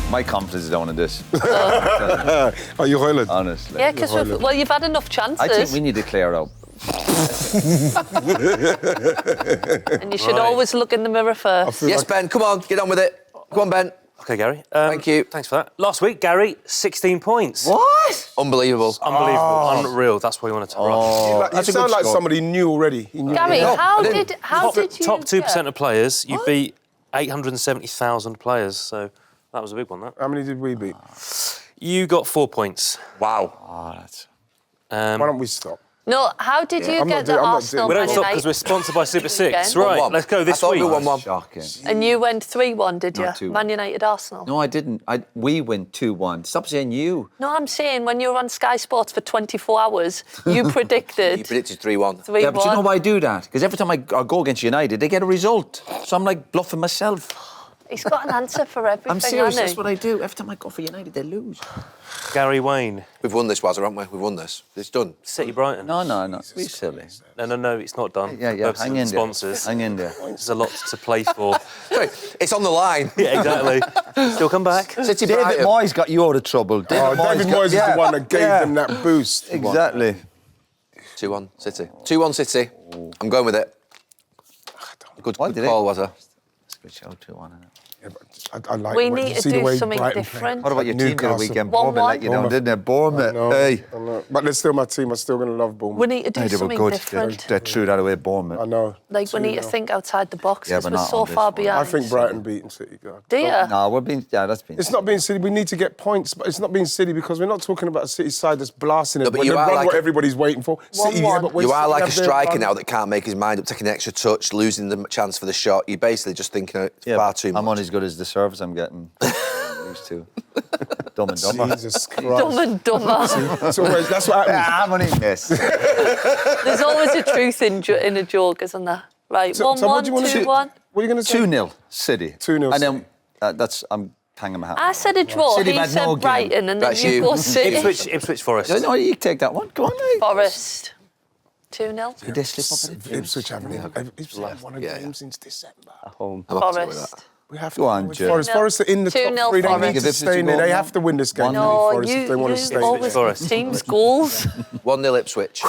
My confidence is down in this. Are you Højlund? Honestly. Yeah, because you've had enough chances. I think we need to clear out And you should always look in the mirror first. Yes, Ben, come on, get on with it. Come on, Ben. OK, Gary. Thank you. Thanks for that. Last week, Gary, 16 points. What? Unbelievable. Unbelievable. Unreal. That's why you wanted to rush. You sound like somebody knew already. He knew. Gary, No, how I did didn't. you Top 2% get- of players, you beat 870,000 players, so that was a big one, that. How many did we beat? You got 4 points. Wow. Oh, that's... Why don't we stop? No, how did you I'm get not the doing- I'm not Arsenal We don't Man stop because United we're sponsored by Super 6. weekend? Right, 1-1. let's go this I thought week. we were 1-1. Shocking. And you went 3-1, did you? Not 2-1. Man United Arsenal. No, I didn't. We went 2-1. Stop saying you. No, I'm saying when you were on Sky Sports for 24 hours, you predicted You predicted 3-1. 3-1. Yeah, but you know why I do that? Because every time I go against United, they get a result. So I'm like bluffing myself. He's got an answer for everything, I'm serious, hasn't that's he? what I do. Every time I go for United, they lose. Gary Wayne, We've won this, Wazza, haven't we? We've won this. It's done. City Brighton. No. Be silly. No, it's not done. Yeah, Purposes hang of in the there. sponsors. Hang in there. There's a lot to play for. Sorry, it's on the line. Yeah, exactly. Still come back. City David Brighton. Moyes got you out of trouble. David Moyes is the one that gave them that boost. Exactly. 2-1 City. 2-1 City. I'm going with it. Good Why did call, it? Wazza. It's a good show, 2-1, isn't it? Yeah, but I like We the way- need to see the do way something Brighton different. play. What about your team the Newcastle. weekend? 1-1. Bournemouth let you down, didn't it? Bournemouth. Hey. I know. But they're still my team. I'm still going to love Bournemouth. We need to do Hey, they were something good. different. They threw that away, Bournemouth. I know. Like, we need to 2-0. think outside the box Yeah, because but we're not so on this far one. behind. I think Brighton beating City. Do you? No, we're being... Yeah, that's been... It's not being silly. We need to get points, but it's not being silly because we're not talking about a City side that's blasting it. No, but When you they are run like what a- everybody's waiting for. City, 1-1. but when You are City like a have their striker run- now that can't make his mind up, taking an extra touch, losing the chance for the shot. You're basically just thinking it's Yeah, far but too much. I'm only as good as the service I'm getting. Used to. Dumb and dumber. Jesus Christ. Dumb and dumber. That's what happens. I'm only miss. There's always a truth in a joke, isn't there? Right, 1-1, So what do you want to 2-1. What are you going to say? 2-0 City. 2-0 And then that's... I'm hanging my hat. I said a draw, City he had said no game. Brighton, and then That's you you. go City. Ipswich Forest. No, you take that one. Go on, mate. Forest. 2-0. Did they slip up? Ipswich haven't won a Yeah, game yeah. since December. At home. I'm up to it with Forest. that. We have Go on, with Joe. Forest. Forest are in the 2-0 top three. They need Forest. to Give stay in there. They have to win this game. No, Forest, if they want to stay. always Forest. teams goals. 1-0 Ipswich.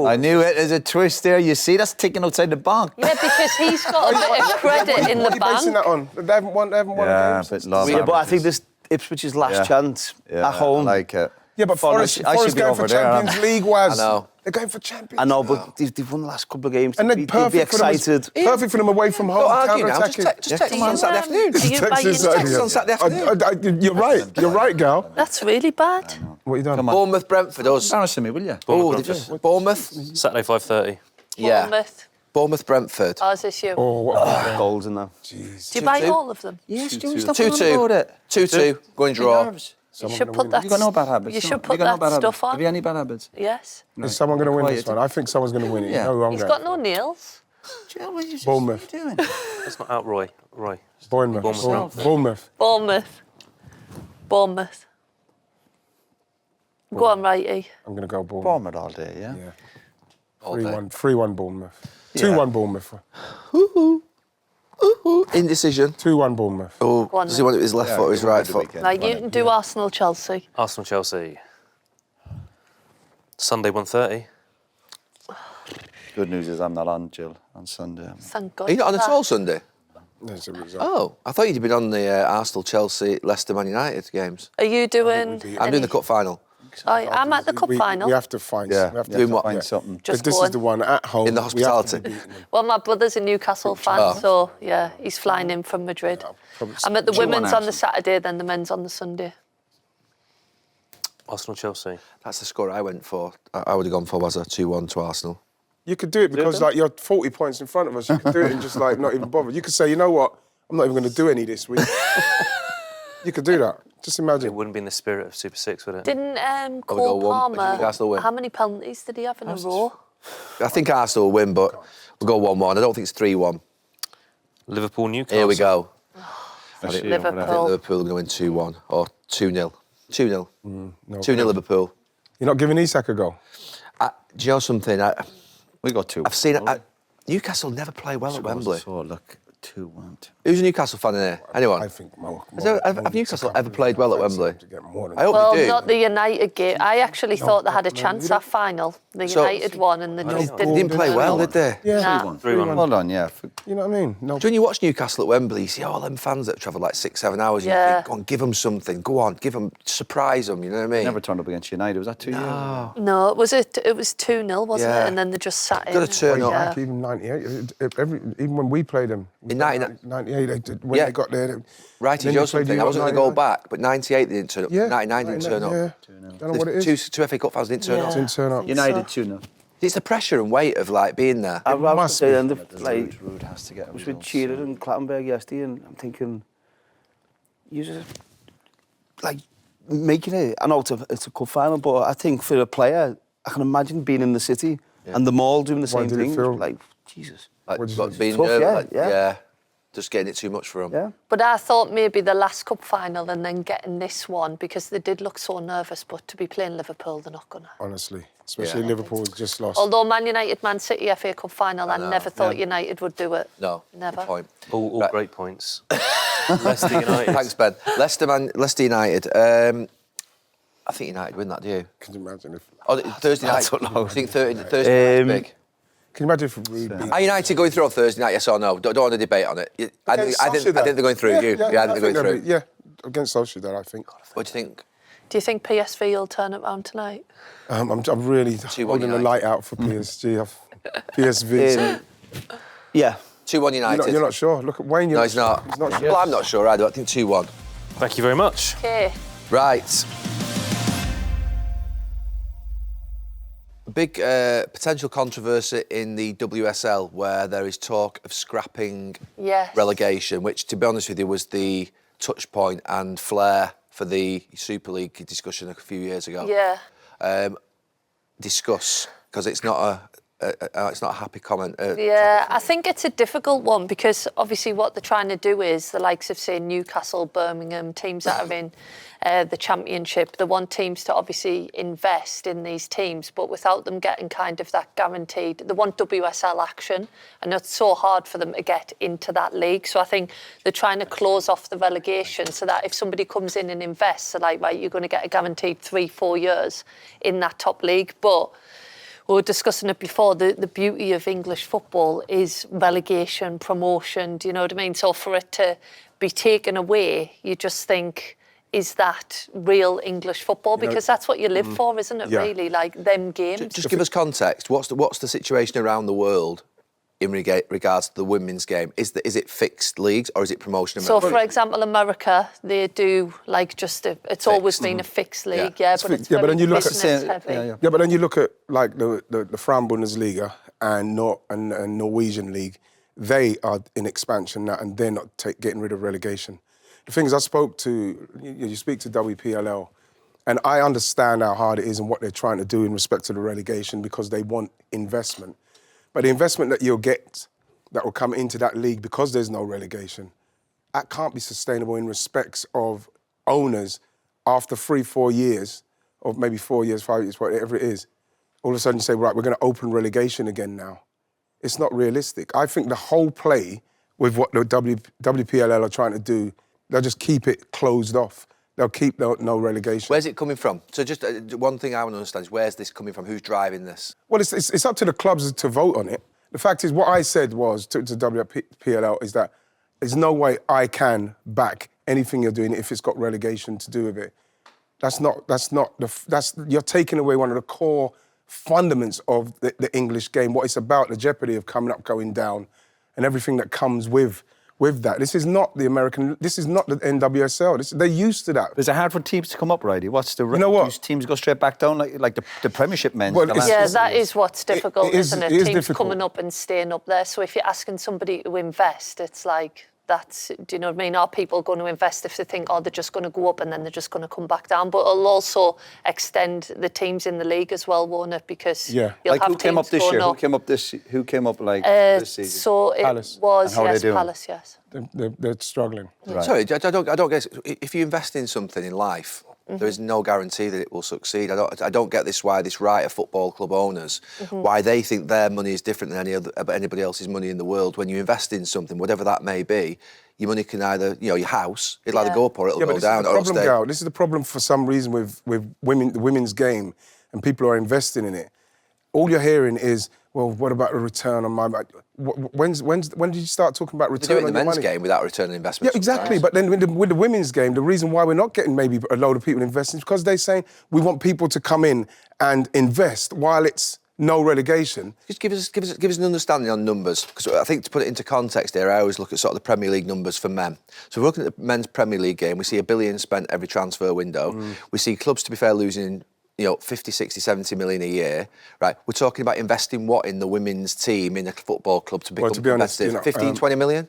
I knew it. There's a twist there. You see, that's ticking outside the bank. Yeah, because he's got a bit of credit in the What are you basing bank. that on? They haven't won a game. but love Yeah, but I think this Ipswich's last chance at home. I like it. Yeah, but Forest I should Forest be going over for there, Champions League, was. I know. They're going for Champions I know, League. but they've won the last couple of games. And then They'd be perfect for them. excited. Perfect for them away from home. Don't argue now. Just counter-attacking. text them on Saturday afternoon. Are you buying Text on Saturday afternoon. You're right. You're right, gal. That's really bad. What you done? Come on. Bournemouth, Brentford, us. Embarrassing me, will you? Oh, did you? Bournemouth? Saturday 5:30. Yeah. Bournemouth. Bournemouth, Brentford. Oh, is this you? Oh, what Goals in there. Do you buy 2-2. all of them? Yes, do 2-2. 2-2. Going draw. You should put that. You got no bad habits. You should no. put You got no that bad habits. stuff on. Have you any bad habits? Yes. Is someone going to win Quiet. this one? I think someone's going to win it. Yeah. You know who I'm He's going. got no nails. Bournemouth. What are you doing? That's not out, Roy. Bournemouth. Bournemouth. Bournemouth. Bournemouth. Bournemouth. Go on, righty. I'm going to go Bournemouth. Bournemouth all day, yeah? Yeah. All day. 3-1 Bournemouth. Yeah. 2-1 Bournemouth. Indecision. 2-1 Bournemouth. Oh, Go on does he then. want it with his left foot or his right foot? Like, you can do Arsenal, Chelsea. Arsenal Chelsea. Sunday 1:30. Good news is I'm not on, Jill, on Sunday. Thank God. Are you not on for at that. all Sunday? There's a result. Oh, I thought you'd been on the Arsenal, Chelsea, Leicester, Man United games. Are you doing? I'm doing the cup final I'm at the cup final. We have to find. Yeah, We have to Doing what? Find something. Just this go is the on. one at home. in the we have to hospitality. be beating them. Well, my brother's a Newcastle fan, Oh. so yeah, he's flying in from Madrid. I'm at the women's on the Saturday, then the men's on the Sunday. Arsenal Chelsea. That's the score I went for. I would have gone for was a 2-1 to Arsenal. You could do it because like you're 40 points in front of us. You could do it and just like not even bother. You could say, you know what? I'm not even going to do any this week. You could do that. Just It imagine. wouldn't be in the spirit of Super 6, would it? Didn't go Cole one- Palmer? Newcastle win. How many penalties did he have in a row? I think Arsenal will win, but we'll go 1-1. I don't think it's 3-1. Liverpool Newcastle. Here we go. Liverpool. I think Liverpool are going to win 2-1 or 2-0. 2-0. No, 2-0 Liverpool. You're not giving Isak a go. Do you know something? We got 2. I've seen it. Newcastle never play well at Wembley. So, look, 2-1. Who's a Newcastle fan in here? Anyone? I think Have Newcastle ever played well at Wembley? I hope Well, they do. not the United game. I actually thought they had a chance that final. The United won, and they just They didn't. didn't play well, did they? Yeah. Nah. 3-1. Well done, yeah. You know what I mean? No. Do when you watch Newcastle at Wembley, you see all them fans that travel like 6-7 hours, and you Yeah. think, go on, give them something, go on, give them, surprise them, you know what I mean? Never turned up against United. Was that 2 years? No, it was 2-0, wasn't Yeah. it? And then they just sat in. Gotta turn up. Yeah. Back even 98. Even when we played them In 98, when they got there. Right, then you know they played something, you I at wasn't going to go 99. back, but 98 they didn't turn up, Yeah, 99 didn't turn up. Yeah. Don't know what it There's is. two FA Cup fans didn't turn Yeah. up. Didn't turn up. United 2-0. It's the pressure and weight of like being there. I was must saying, be. like, Rude has to get a I was with result Shearer soon. and Clattenburg yesterday, and I'm thinking, you just like making it. I know it's a cup final, but I think for a player, I can imagine being in the city and them all doing the Why same did it thing. feel- Like, Jesus. Like, What did you got think? being Tough, nervous, yeah, yeah. just getting it too much for them. Yeah. But I thought maybe the last cup final and then getting this one, because they did look so nervous, but to be playing Liverpool, they're not going to. Honestly. Especially Yeah. Liverpool just lost. Although Man United, Man City FA Cup final, I never thought United would do it. No, Never. good point. All Right. great points. Leicester United. Thanks, Ben. Leicester United. I think United win that, do you? Can you imagine if... Thursday night. don't know. I think Thursday night's big. Can you imagine if Rude beat... Are United going through on Thursday night, yes or no? Don't want to debate on it. I think they're going through. I think they're going through. Yeah, against Sociedad, I think. What do you think? Do you think PSV will turn it round tonight? I'm really 2-1 holding the United. light out for PSG. PSV. so- Yeah. 2-1 United. You're not sure? Look at Wayne. No, he's not. He's not Well, I'm not sure either. I think 2-1. Thank you very much. Okay. Right. Big potential controversy in the WSL where there is talk of scrapping Yes. relegation, which, to be honest with you, was the touch point and flair for the Super League discussion a few years ago. Yeah. Discuss, because it's not a happy comment. Yeah, I think it's a difficult one because obviously what they're trying to do is the likes of, say, Newcastle, Birmingham, teams that are in the Championship, they want teams to obviously invest in these teams, but without them getting kind of that guaranteed, they want WSL action, and it's so hard for them to get into that league. So I think they're trying to close off the relegation so that if somebody comes in and invests, they're like, right, you're going to get a guaranteed 3-4 years in that top league. But we were discussing it before, the beauty of English football is relegation, promotion, do you know what I mean? So for it to be taken away, you just think, is that real English football? Because that's what you live for, isn't it, Yeah. really? Like, them games. Just give us context. What's the situation around the world in regards to the women's game? Is it fixed leagues or is it promotion? So, for example, America, they do, like, it's always been a fixed league, yeah, but it's Yeah, but then very you look at- business heavy. Yeah, but then you look at like the Frauen Bundesliga and Norwegian League. They are in expansion now, and they're not getting rid of relegation. The thing is, I spoke to you speak to WPLL, and I understand how hard it is and what they're trying to do in respect to the relegation because they want investment. But the investment that you'll get that will come into that league because there's no relegation, that can't be sustainable in respects of owners after 3-4 years, or maybe 4 years, 5 years, whatever it is. All of a sudden you say, right, we're going to open relegation again now. It's not realistic. I think the whole play with what the WPLL are trying to do, they'll just keep it closed off. They'll keep no relegation. Where's it coming from? So just one thing I want to understand is where's this coming from? Who's driving this? Well, it's up to the clubs to vote on it. The fact is, what I said was to WPLL is that there's no way I can back anything you're doing if it's got relegation to do with it. You're taking away one of the core fundaments of the English game, what it's about, the jeopardy of coming up, going down, and everything that comes with that. This is not the NWSL. They're used to that. Is it hard for teams to come up, Righty? What's the... You know what? Do teams go straight back down like the Premiership men? Well, Yeah, that is what's difficult, it is- isn't it? it is Teams difficult. coming up and staying up there. So if you're asking somebody to invest, it's like, do you know what I mean? Are people going to invest if they think, they're just going to go up and then they're just going to come back down? But it'll also extend the teams in the league as well, won't it? Because Yeah. you'll Like have who came up teams this year? going Who came up this season? So it Palace. was, And how are they yes, doing? Palace, yes. They're struggling. Right. Sorry, I don't guess. If you invest in something in life, There is no guarantee that it will succeed. I don't get this why this right of football club owners, why they think their money is different than anybody else's money in the world. When you invest in something, whatever that may be, your money can either, your house, it'll either go up or it'll go down. But this is the problem, Gal. This is the problem for some reason with women, the women's game, and people who are investing in it. All you're hearing is, well, what about the return on my money? When did you start talking about return on your money? They do it in the men's game without return on investment. Yeah, exactly. But then with the women's game, the reason why we're not getting maybe a load of people investing is because they're saying we want people to come in and invest while it's no relegation. Just give us an understanding on numbers, because I think to put it into context here, I always look at sort of the Premier League numbers for men. So we're looking at the men's Premier League game, we see $1 billion spent every transfer window. We see clubs, to be fair, losing 50, 60, 70 million a year, right? We're talking about investing what in the women's team in a football club to become competitive? 15, 20 million?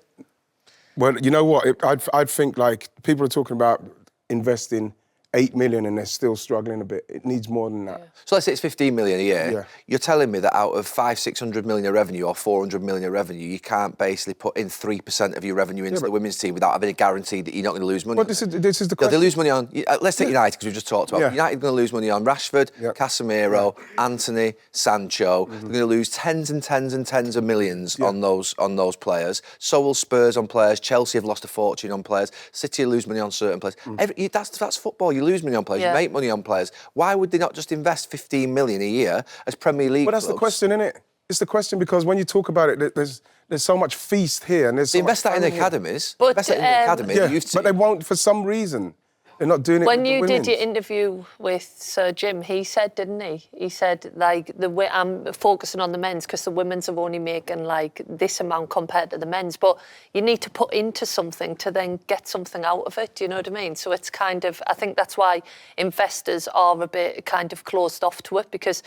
Well, you know what? I'd think like people are talking about investing 8 million and they're still struggling a bit. It needs more than that. So let's say it's 15 million a year. Yeah. You're telling me that out of 500-600 million of revenue or 400 million of revenue, you can't basically put in 3% of your revenue into the women's team without having a guarantee that you're not going to lose money. But this is the question. They lose money on. Let's take United, because we've just talked about. Yeah. United are going to lose money on Rashford, Casemiro, Anthony, Sancho. They're going to lose tens and tens and tens of millions on those players. So will Spurs on players. Chelsea have lost a fortune on players. City will lose money on certain players. That's football. You lose money on players. You make money on players. Why would they not just invest 15 million a year as Premier League But that's clubs? the question, isn't it? It's the question because when you talk about it, there's so much feast here and there's They so invest much that in the family. academies. But, Invest that in the academy. the youth but team. they won't for some reason. They're not doing it When with the you did women's. your interview with Sir Jim, he said, didn't he? He said, like, I'm focusing on the men's because the women's are only making, like, this amount compared to the men's. But you need to put into something to then get something out of it, do you know what I mean? So it's kind of, I think that's why investors are a bit kind of closed off to it because,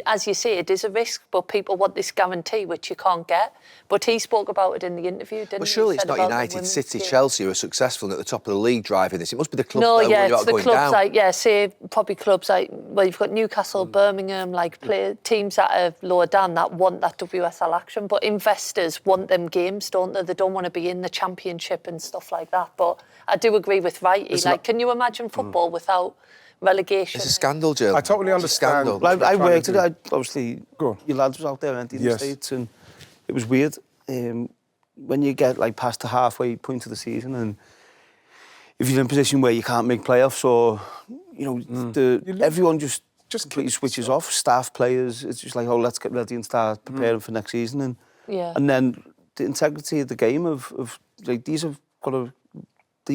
as you say, it is a risk, but people want this guarantee, which you can't get. But he spoke about it in the interview, didn't he? But surely He it's said not about the United, women's City, game. Chelsea who are successful and at the top of the league driving this. It must be the clubs No, that are yeah, worried it's about the going clubs down. like, say probably clubs like, well, you've got Newcastle, Birmingham, like teams that are lower down that want that WSL action. But investors want them games, don't they? They don't want to be in the Championship and stuff like that. But I do agree with Wrighty. Like, can you imagine football without relegation? It's a scandal, Jill. I totally It's a understand. scandal. Well, I Trying worked to it. Obviously, your lads was out there in the States, and it was weird. When you get like past the halfway point of the season, and if you're in a position where you can't make playoffs, or everyone just completely switches off. Staff, players, it's just like, oh, let's get ready and start preparing for next season, and then the integrity of the game of like these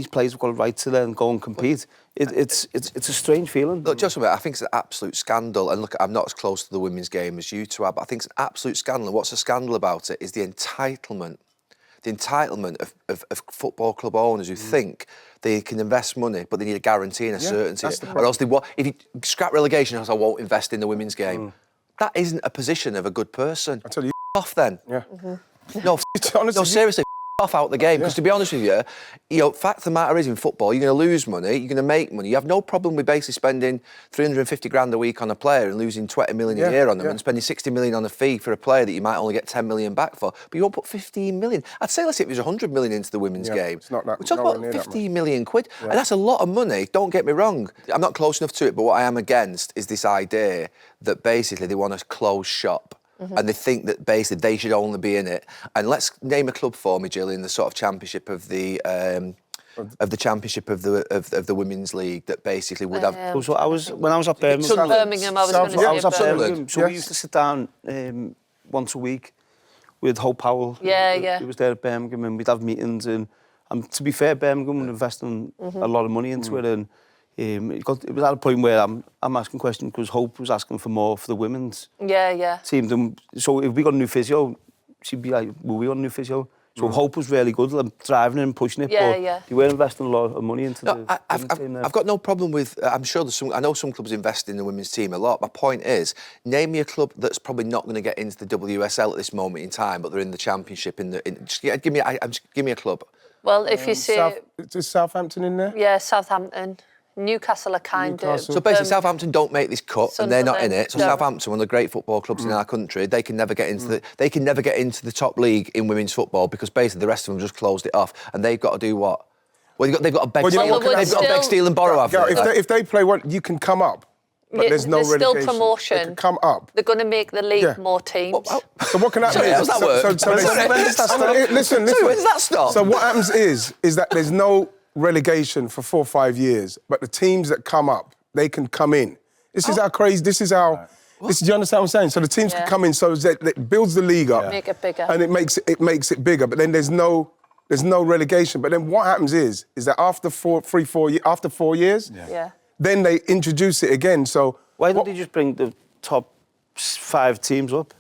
players have got a right to then go and compete. It's a strange feeling. Look, just a minute, I think it's an absolute scandal. And look, I'm not as close to the women's game as you two are, but I think it's an absolute scandal. And what's a scandal about it is the entitlement of football club owners who think they can invest money, but they need a guarantee and a certainty. Or else if you scrap relegation, I won't invest in the women's game. That isn't a position of a good person. I tell you, Off then. yeah. No, Honestly, no, seriously, off out the game. Because to be honest with you, fact of the matter is in football, you're going to lose money, you're going to make money. You have no problem with basically spending 350 grand a week on a player and losing 20 million a year on them and spending 60 million on a fee for a player that you might only get 10 million back for. But you won't put 15 million. I'd say let's say it was 100 million into the women's game. It's not that, we're talking about 15 million quid. And that's a lot of money, don't get me wrong. I'm not close enough to it, but what I am against is this idea that basically they want to close shop. And they think that basically they should only be in it. And let's name a club for me, Jill, in the sort of championship of the championship of the women's league that basically would have. So when I was at Birmingham, Birmingham, I was going to say. I was at Birmingham. Birmingham. So we used to sit down once a week with Hope Powell. He was there at Birmingham, and we'd have meetings. And to be fair, Birmingham were investing a lot of money into it, and it was at a point where I'm asking questions because Hope was asking for more for the women's team. So if we got a new physio, she'd be like, "Will we got a new physio?" So Hope was really good, like, driving it and pushing it, but they were investing a lot of money into the women's team there. I've got no problem with. I'm sure I know some clubs invest in the women's team a lot. My point is, name me a club that's probably not going to get into the WSL at this moment in time, but they're in the championship. Just give me a club. Well, if you say... Is Southampton in there? Yeah, Southampton. Newcastle are kind of... So basically, Southampton don't make this cut, and they're not in it. So no. Southampton, one of the great football clubs in our country, they can never get into the top league in women's football because basically the rest of them just closed it off, and they've got to do what? Well, they've got a beg, Well, you know what, they've got a beg, steal and borrow, have they? If they play one, you can come up. But there's no relegation. Still promotion. They can come up. They're going to make the league more teams. So what can happen? Sorry, how does that work? Listen. When does that stop? So what happens is that there's no relegation for 4 or 5 years, but the teams that come up, they can come in. This is how crazy. This is how. Do you understand what I'm saying? So the teams can come in, so that it builds the league up, make it bigger, and it makes it bigger. But then there's no relegation. But then what happens is that after 4 years, then they introduce it again. So why don't they just bring the top 5 teams up?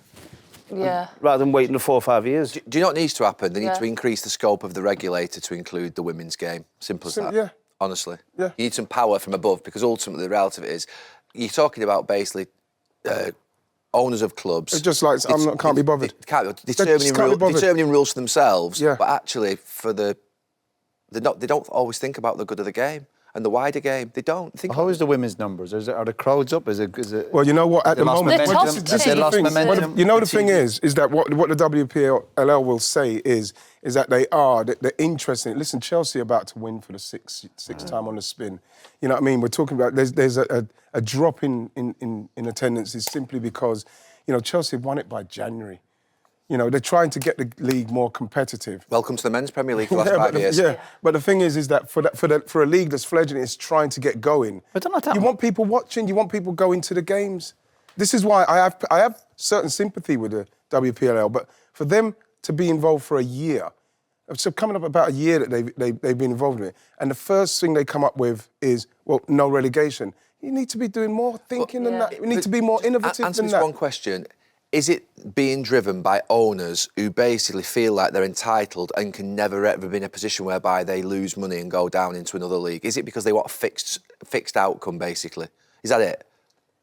Yeah. Rather than waiting 4 or 5 years. Do you know what needs to happen? They need to increase the scope of the regulator to include the women's game. Simple as that. Yeah. Honestly. Yeah. You need some power from above, because ultimately the reality of it is you're talking about basically owners of clubs. It's just like can't be bothered. Determining rules for themselves, Yeah. but actually they don't always think about the good of the game and the wider game. They don't think. How is the women's numbers? Are the crowds up? Is it? Well, you know what? At the moment, The top this is team. the lost thing. momentum. You know the thing is that what the WPLL will say is that they're interested in it. Listen, Chelsea are about to win for the sixth time on the spin. You know what I mean? We're talking about there's a drop in attendance is simply because, you know, Chelsea won it by January. You know, they're trying to get the league more competitive. Welcome to the Men's Premier League for the last 5 years. But the thing is that for a league that's fledgling, it's trying to get going. But not you want people watching. You want people going to the games. This is why I have certain sympathy with the WPLL. But for them to be involved for a year, so coming up about a year that they've been involved in it, and the first thing they come up with is, well, no relegation. You need to be doing more thinking than that. We need to be more innovative answer than this that. one question. Is it being driven by owners who basically feel like they're entitled and can never ever be in a position whereby they lose money and go down into another league? Is it because they want a fixed outcome, basically? Is that it?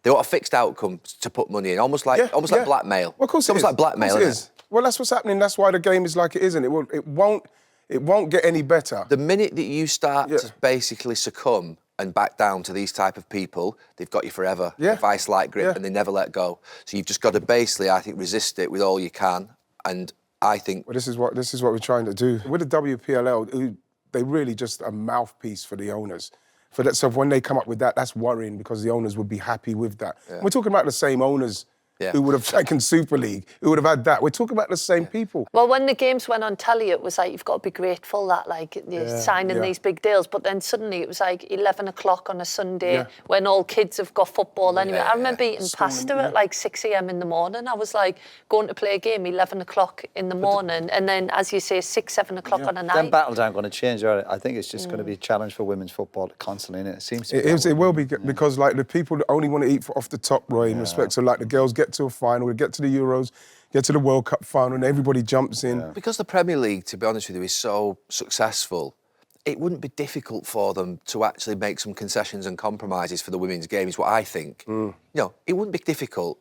They want a fixed outcome to put money in, almost like blackmail. Well, of course it's almost like blackmail, isn't it? Well, that's what's happening. That's why the game is like it is, and it won't get any better. The minute that you start to basically succumb and back down to these type of people, they've got you forever. Yeah. A vice-like grip, and they never let go. So you've just got to basically, I think, resist it with all you can. And I think... Well, this is what we're trying to do. With the WPLL, they really just a mouthpiece for the owners. For that, so when they come up with that, that's worrying, because the owners would be happy with that. Yeah. We're talking about the same owners who would have taken Super League, who would have had that. We're talking about the same people. Well, when the games went on telly, it was like, you've got to be grateful that, like, you're signing these big deals. But then suddenly it was like 11 o'clock on a Sunday when all kids have got football anyway. I remember eating pasta at like 6 a.m. in the morning. I was like going to play a game 11 o'clock in the morning, and then, as you say, 6, 7 o'clock on a night. Them battles aren't going to change, are they? I think it's just going to be a challenge for women's football constantly, and it seems to be. It will be, because like the people that only want to eat off the top, Roy, in respect. So like the girls get to a final, they get to the Euros, get to the World Cup final, and everybody jumps in. Yeah. Because the Premier League, to be honest with you, is so successful, it wouldn't be difficult for them to actually make some concessions and compromises for the women's game, is what I think. You know, it wouldn't be difficult.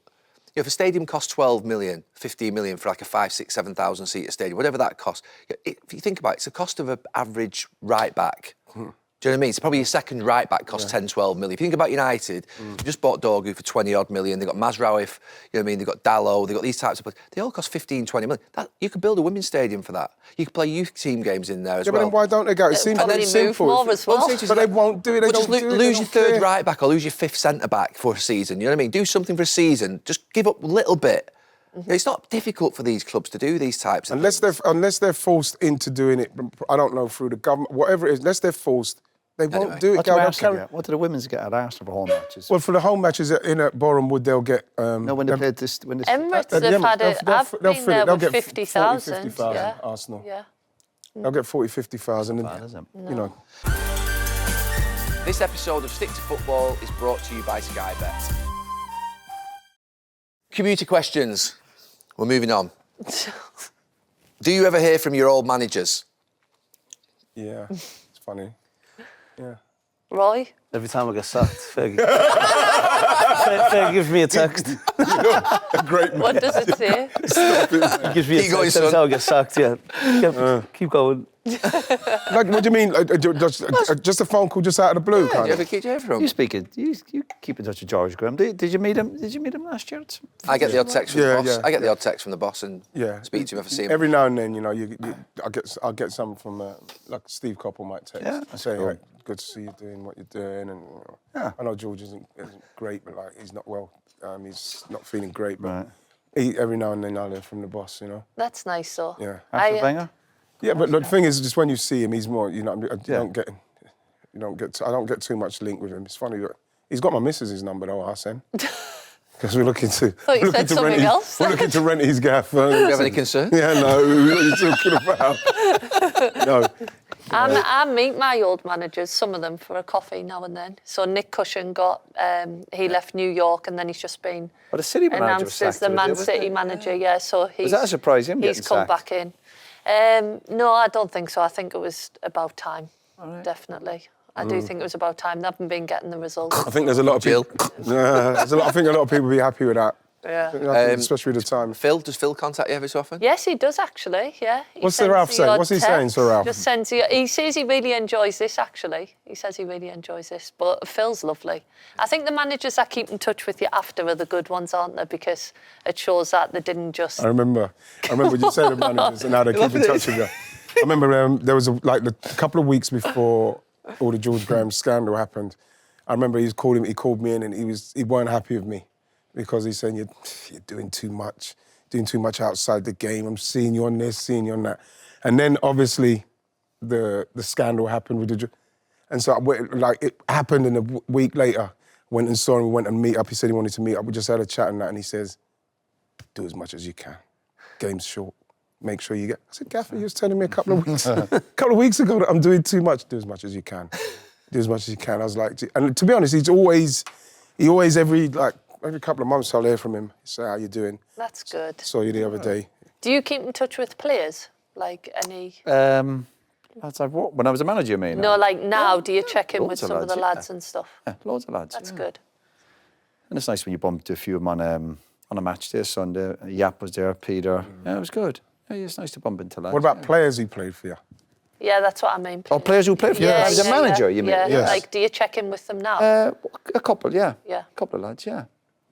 If a stadium costs 12 million, 15 million for like a 5,000, 6,000, 7,000 seater stadium, whatever that costs, if you think about it, it's the cost of an average right back. Do you know what I mean? It's probably your second right back costs 10, 12 million. If you think about United, they just bought Dorgu for 20 odd million. They've got Mazraoui, you know what I mean? They've got Dalot, they've got these types of players. They all cost 15, 20 million. You could build a women's stadium for that. You could play youth team games in there as well. But then why don't they go? It seems probably simple. more as well. But they won't do it. They just lose your third right back or lose your fifth centre back for a season. You know what I mean? Do something for a season. Just give up a little bit. It's not difficult for these clubs to do these types of things. Unless they're forced into doing it, I don't know, through the government, whatever it is, unless they're forced, they won't do it. What do the women's get at Arsenal for home matches? Well, for the home matches in at Boreham Wood, they'll get... no, when they played this... Emirates have had it. I've been there with 50,000. 50,000, Arsenal. Yeah. They'll get 40, 50,000. You know. This episode of Stick to Football is brought to you by Sky Bet. Community questions. We're moving on. Do you ever hear from your old managers? Yeah, it's funny. Yeah. Roy? Every time I get sacked, Fergie gives me a text. Great. What does it say? He gives me a text every time I get sacked, Keep going. Like, what do you mean? Just a phone call just out of the blue, Do kind you of? ever keep hearing from You him? you keep in touch with George Graham. Did you meet him? Did you meet him last year? I get the odd text from the Yeah, boss. yeah. I get the odd text from the boss and Yeah. speak to him if I see him. Every now and then, you know, I'll get some from like Steve Coppell might text, Yeah, that's saying, cool. like, good to see you doing what you're doing, and you know, Yeah. I know George isn't great, but like he's not well, he's not feeling great, but Right. every now and then I'll hear from the boss, you know. That's nice, though. Yeah. After Wenger? Yeah, but the thing is, just when you see him, he's more, you know, I Yeah. I don't get too much link with him. It's funny that he's got my missus's number though, Arsene. Because we're looking to. Thought you said something else. We're looking to rent his gaff. Do you have any concern? Yeah, no. What are you talking about? No. I meet my old managers, some of them, for a coffee now and then. So Nick Cushion he left New York and then he's just been Well, the City manager was announced as sacked the the other Man day, wasn't City it? manager, yeah. So Was that a surprise, him he's getting come sacked? back in. No, I don't think so. I think it was about time, definitely. I do think it was about time. They haven't been getting the results. I think there's a lot of people. I think a lot of people will be happy with that. Yeah. Especially with the time. Does Phil contact you every so often? Yes, he does actually. Yeah. He What's Sir sends Ralph the saying? odd What's he saying, text. Sir Ralph? Just sends he says he really enjoys this. Actually, he says he really enjoys this. But Phil's lovely. I think the managers that keep in touch with you after are the good ones, aren't they? Because it shows that they didn't just. I remember you said the managers and how they keep in touch with you. I remember there was a couple of weeks before all the George Graham scandal happened. I remember he called me in and he weren't happy with me because he's saying you're doing too much outside the game. I'm seeing you on this, seeing you on that. And then obviously the scandal happened with and so it happened, and a week later went and saw him, we went and meet up. He said he wanted to meet up. We just had a chat and that, and he says, do as much as you can. Game's short. Make sure you get. I said, Gaffer, you was telling me a couple of weeks ago that I'm doing too much. Do as much as you can. Do as much as you can. I was like, and to be honest, he always every couple of months I'll hear from him. Say, how you doing? That's good. Saw you the other day. Do you keep in touch with players? Like any? When I was a manager, you mean? No, like now. Do you check in with Loads of some of the lads, lads and stuff? Yeah, loads of lads. That's yeah. good. And it's nice when you bump into a few of them on a match day Sunday. Yap was there, Peter. Yeah, it was good. Yeah, it's nice to bump into lads. What about players who played for you? Yeah, that's what I mean. Oh, players who play for you? As a manager, you mean? Yeah. Yes. Like, do you check in with them now? A couple, yeah. Yeah. A couple of lads, yeah.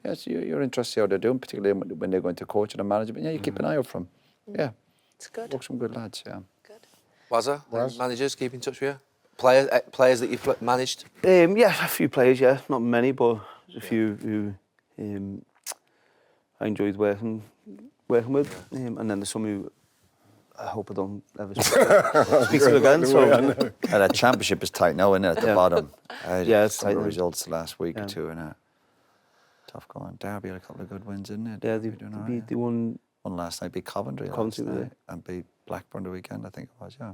Yes, you're interested in how they're doing, particularly when they're going to coach and management. Yeah, you keep an eye out for them. Yeah. It's good. Work some good lads, yeah. Good. Wazza, managers keep in touch with you? Players that you've managed? Yeah, a few players, yeah. Not many, but there's a few who I enjoyed working with. And then there's some who I hope I don't ever speak to again. So, And that championship is tight now, isn't it, at the bottom? Yeah, it's tight The now. results the last week or two, and tough going. Derby had a couple of good wins, didn't it? Yeah, Doing they won. one last night, beat Coventry Coventry, last yeah. night, and beat Blackburn the weekend, I think it was, yeah.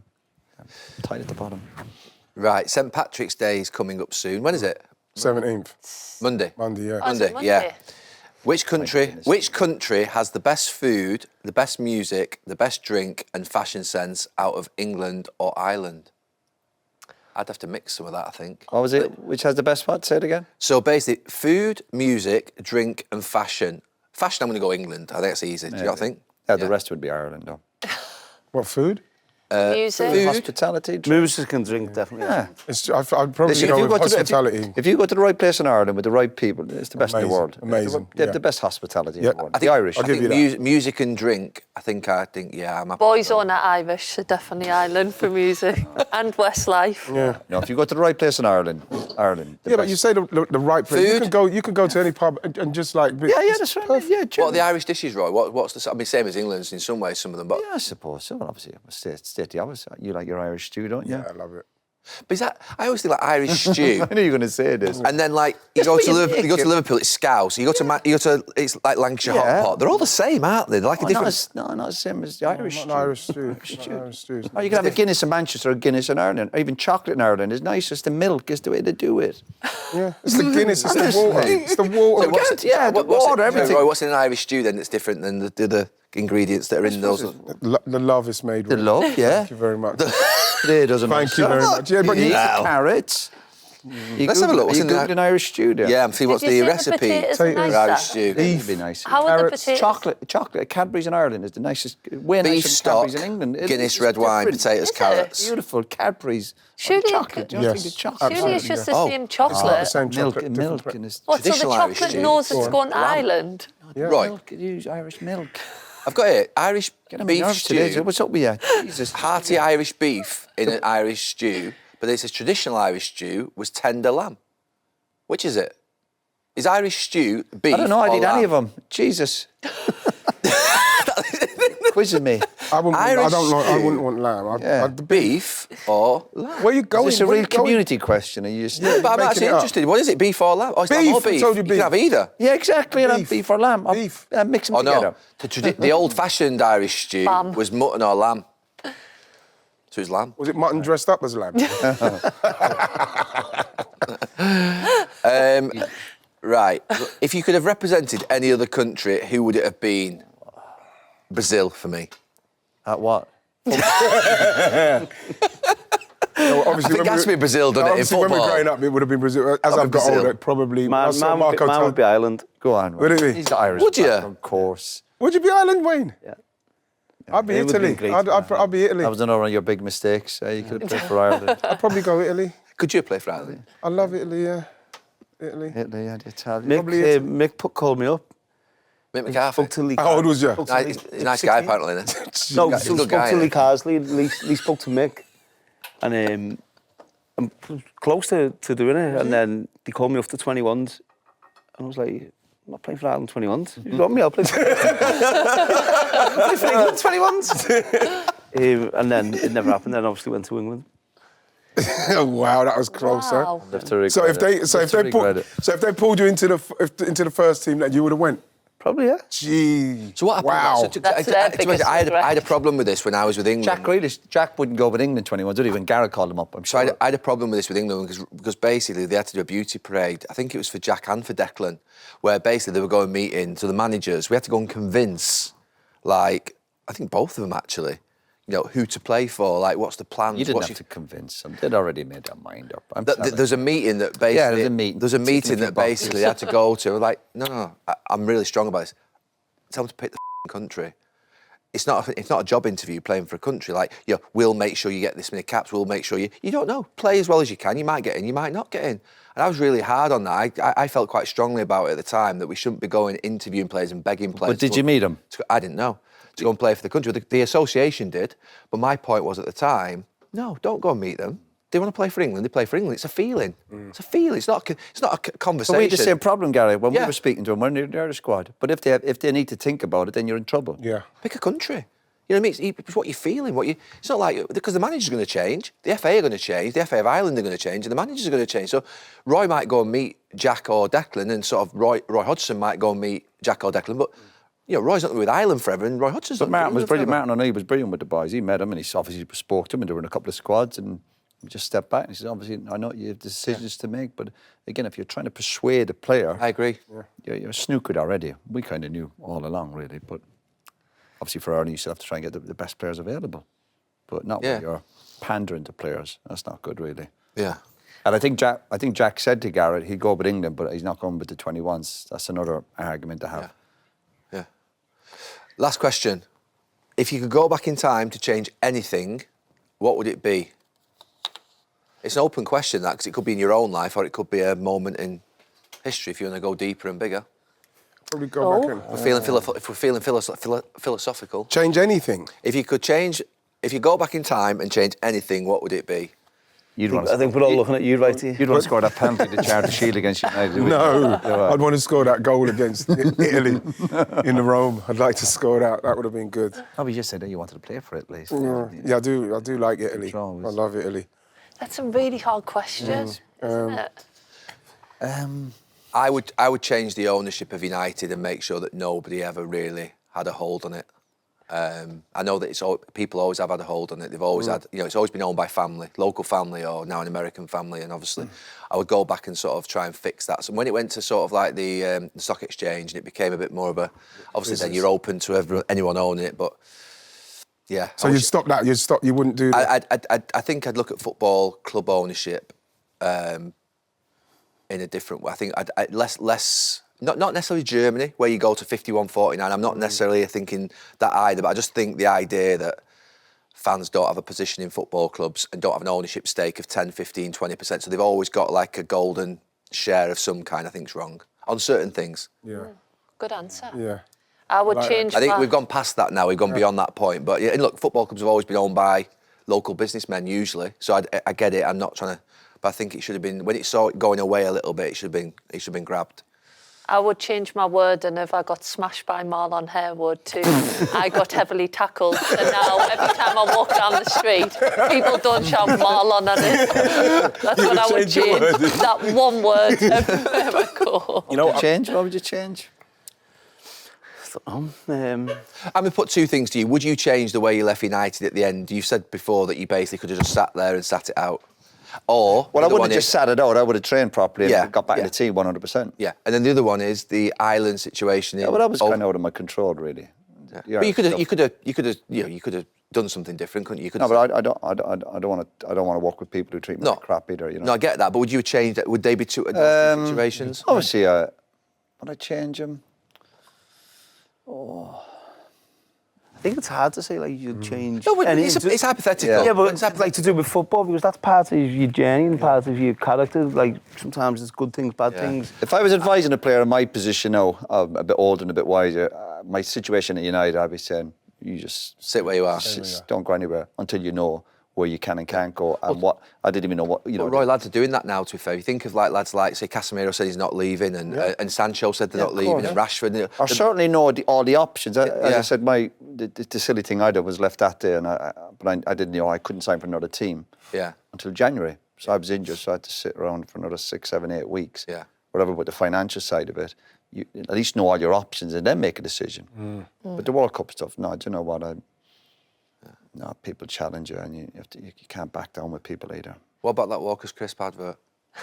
Tight at the bottom. Right, St Patrick's Day is coming up soon. When is it? 17th. Monday. Monday, yeah. Oh, is it Monday, yeah. Monday? Which country has the best food, the best music, the best drink and fashion sense out of England or Ireland? I'd have to mix some of that, I think. What was it? Which has the best what? Say it again. So basically, food, music, drink and fashion. Fashion, I'm going to go England. I think that's easy. Do you not think? Yeah, the rest would be Ireland, though. What, food? Music. food. Hospitality. Music and drink, definitely. Yeah. I'd probably Listen, go with hospitality. if you go to the right place in Ireland with the right people, it's the best in the Amazing, world. amazing, They have yeah. the best hospitality in Yeah. the world. I The Irish. I'll give you that. Music and drink. I think, yeah, I'm happy. Boyzone are Irish, so definitely Ireland for music. And Westlife. Yeah. No, if you go to the right place in Ireland. The Yeah, but best. you say the right place. Food? You can go to any pub and just like. Yeah, that's right. Yeah, What are the Irish dishes, Roy? What's the? I mean, same as England's in some ways, some of them. But Yeah, I suppose so. Well, obviously, state the obvious. You like your Irish stew, don't you? Yeah, I love it. is that? I always think like Irish stew. I knew you were going to say this. And then, like, you go to Liverpool, it's scouse. You go to it's like Lancashire Yeah. hot pot. They're all the same, aren't they? They're like a different. Not the same as the Irish stew. Not Irish stew. Not Irish stew. Or you can have a Guinness in Manchester or Guinness in Ireland, or even chocolate in Ireland. It's nice. It's the milk. It's the way they do it. Yeah, it's the Guinness. It's the water. It's the water. Everything. What's in an Irish stew then that's different than the other ingredients that are in those? The love is made. The with. love, yeah. Thank you very much. Today doesn't Thank you very much. Yeah, but you you- eat the carrots. Let's have a look. Are you Googling Irish stew there? Yeah, I'm seeing what's Did you the say recipe. the potatoes are for nicer? Irish stew. It'd be nice. How are the Carrots, potatoes? Chocolate. Cadbury's in Ireland is the nicest. Way Beef nicer than stock, Cadbury's in England. Guinness, red wine, potatoes, carrots. Beautiful. Cadbury's. Surely it chocolate. Do you not think the Yes, chocolate? Surely it's just the Oh. same It's not the chocolate. same Milk, chocolate. milk, different and it's What, so the Traditional Irish chocolate stew. knows it's Go going to on. Ireland? Yeah. Right. milk. Use Irish milk. I've got it. Irish Get on my beef nerves today. stew. What's up with you? Jesus. Hearty Irish beef in an Irish stew, but it says traditional Irish stew was tender lamb. Which is it? Is Irish stew beef? I don't know. I or did any lamb? of them. Jesus. Quizzing me. I Irish wouldn't want lamb. Yeah. Beef or lamb? Where you going? Is this a Where real you going? community question? Are you just... But I'm making actually it up. interested. What is it? Beef or lamb? Oh, it's lamb Beef, or I beef. told you You beef. can have either. Yeah, exactly. And Beef. beef or lamb. Beef. Mix them Oh together. no, the old-fashioned Irish stew Lamb. was mutton or lamb. So it's lamb. Was it mutton dressed up as lamb? Right. If you could have represented any other country, who would it have been? Brazil for me. At what? No, I obviously, think it has to be Brazil, doesn't it, in obviously, when we're football? growing up, it would have been Brazil. As Probably I've got Brazil. older, probably. Man, I saw Marco man would be Ireland. Go on. Would it be? He's Irish. Would you? Of course. Would you be Ireland, Wayne? Yeah. I'd be It would be Italy. great, I'd be Italy. That was another one of your big mistakes. You could have played for Ireland. I'd probably go Italy. Could you play for Ireland? I love Italy, yeah. Italy. Italy and Italian. Mick called me up. Mick McCarthy. Spoke to Lee. How old was you? spoke to Nice, Lee- he's a nice guy, apparently. Isn't he? No, He's a good spoke guy, to Lee isn't he? Carsley. Lee spoke to Mick, and I'm close to doing it. And then they called me up to 21s, and I was like, I'm not playing for Ireland 21s. You got me? I'll play for England 21s. And then it never happened. Then obviously went to England. Wow, that was close, Wow. huh? Have to regret So if they, it. so Have if to they regret pulled, it. so if they pulled you into the first team, then you would have went. Probably, yeah. Gee. So what happened? Wow. So That's their biggest I had a regret. problem with this when I was with England. Jack Grealish, Jack wouldn't go with England 21, did he? When Garrett called him up, I'm So sure. I had a problem with this with England because basically they had to do a beauty parade. I think it was for Jack and for Declan, where basically they were going meeting to the managers. We had to go and convince, like, I think both of them actually, you know, who to play for, like, what's the plan? You didn't have to convince them. They'd already made their mind up. I'm sorry. There's a meeting that basically... Yeah, there's a meeting. There's a Ticking a meeting few that basically they had to go to. Like, no, I'm really strong about this. Tell them to pick the country. It's not a job interview playing for a country. Like, you know, we'll make sure you get this many caps. We'll make sure you don't know. Play as well as you can. You might get in. You might not get in. And I was really hard on that. I felt quite strongly about it at the time that we shouldn't be going interviewing players and begging players. But did you meet them? I didn't know. To go and play for the country. The association did. But my point was at the time, no, don't go and meet them. They want to play for England. They play for England. It's a feeling. It's a feeling. It's not a conversation. But we had the same problem, Gary, when we Yeah. were speaking to them. When they're the squad. But if they need to think about it, then you're in trouble. Yeah. Pick a country. You know what I mean? It's what you're feeling. It's not like, because the manager's going to change, the FA are going to change, the FA of Ireland are going to change, and the managers are going to change. So Roy might go and meet Jack or Declan, and sort of Roy Hodgson might go and meet Jack or Declan, but you know, Roy's not going to be with Ireland forever, and Roy Hodgson's But not Martin going was to be brilliant. with Martin O'Neill was brilliant with the boys. He met them and he obviously spoke to them and they were in a couple of squads and he just stepped back and he said, obviously, I know you have decisions to make, but again, if you're trying to persuade a player... I agree. You're snookered already. We kind of knew all along, really, but obviously for Ireland, you still have to try and get the best players available, but not when you're pandering to players. That's not good, really. Yeah. And I think Jack said to Garrett he'd go with England, but he's not going with the 21s. That's another argument to have. Yeah. Last question. If you could go back in time to change anything, what would it be? It's an open question, that, because it could be in your own life or it could be a moment in history if you want to go deeper and bigger. Probably go back and If we're feeling philosophical. change anything. If you go back in time and change anything, what would it be? I think we're all looking at you, right here. You'd want to score that penalty to Charity Shield against United. wouldn't you? No, I'd want to score that goal against Italy in the Rome. I'd like to score that. That would have been good. Oh, you just said that you wanted to play for it, at least. Yeah, I do like Italy. I Always. love Italy. That's a really hard question, isn't it? I would change the ownership of United and make sure that nobody ever really had a hold on it. I know that people always have had a hold on it. They've always had, you know, it's always been owned by family, local family, or now an American family. And obviously, I would go back and sort of try and fix that. So when it went to sort of like the stock exchange, and it became a bit more of a, obviously then you're open to anyone owning it, but yeah. So you'd stop that. You wouldn't do that. I think I'd look at football club ownership, in a different way. I think less. Not necessarily Germany, where you go to 51-49. I'm not necessarily thinking that either, but I just think the idea that fans don't have a position in football clubs and don't have an ownership stake of 10, 15, 20%, so they've always got like a golden share of some kind, I think is wrong. On certain things. Yeah. Good answer. Yeah. I would change I think my... we've gone past that now, we've gone beyond that point. But yeah, and look, football clubs have always been owned by local businessmen usually, so I get it, I'm not trying to... But I think it should have been, when it saw it going away a little bit, it should have been grabbed. I would change my word, and if I got smashed by Marlon Harewood to I got heavily tackled, and now every time I walk down the street, people don't shout Marlon at it. That's what I would change. That one word everywhere I go. You know, What would you change? I'm going to put two things to you. Would you change the way you left United at the end? You said before that you basically could have just sat there and sat it out. Or... Well, I wouldn't have just sat it out. I would have trained properly and got back in the team 100%. Yeah, and then the other one is the island situation. Yeah, well, that was kind of out of my control, really. Yeah. But you could have done something different, couldn't you? No, but I don't want to work with people who treat me like crap either. You know. No, I get that. But would you change that? Would they be two different situations? Obviously, would I change them? I think it's hard to say, like, you'd change... No, but it's hypothetical. Yeah, but it's like to do with football, because that's part of your journey and part of your character. Like, sometimes it's good things, bad things. If I was advising a player in my position now, a bit older and a bit wiser, my situation at United, I'd be saying, you just... Sit where you are. Don't go anywhere until you know where you can and can't go, and what... I didn't even know what... You know, Roy, lads are doing that now, to be fair. You think of like lads like, say, Casemiro said he's not leaving, and Sancho said they're not leaving, and Rashford... I certainly know all the options. As I said, the silly thing I did was left that day, but I didn't know I couldn't sign for another team until January. So I was injured, so I had to sit around for another 6, 7, 8 weeks. Yeah. Whatever, but the financial side of it, you at least know all your options and then make a decision. But the World Cup stuff, no, do you know what? No, people challenge you, and you can't back down with people either. What about that Walker's Crisp advert?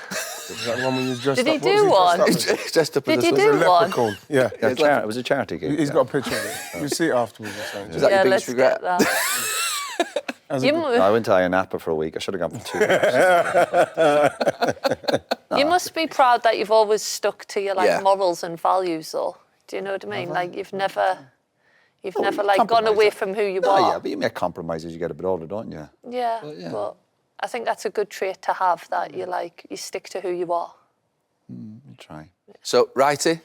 Is that the one when you dressed Did up? he do one? He's dressed up Did as you a do one? leprechaun. Yeah. It was a charity gig. He's got a picture of it. You see it afterwards or something. Is that your Let's biggest regret? get that. I went to Iron Napa for a week. I should have gone for 2 weeks. You must be proud that you've always stuck to your morals and values, though. Do you know what I mean? Like you've never like gone away from who you are. Yeah, but you make compromises as you get a bit older, don't you? Yeah, but I think that's a good trait to have, that you stick to who you are. You try. So, Righty?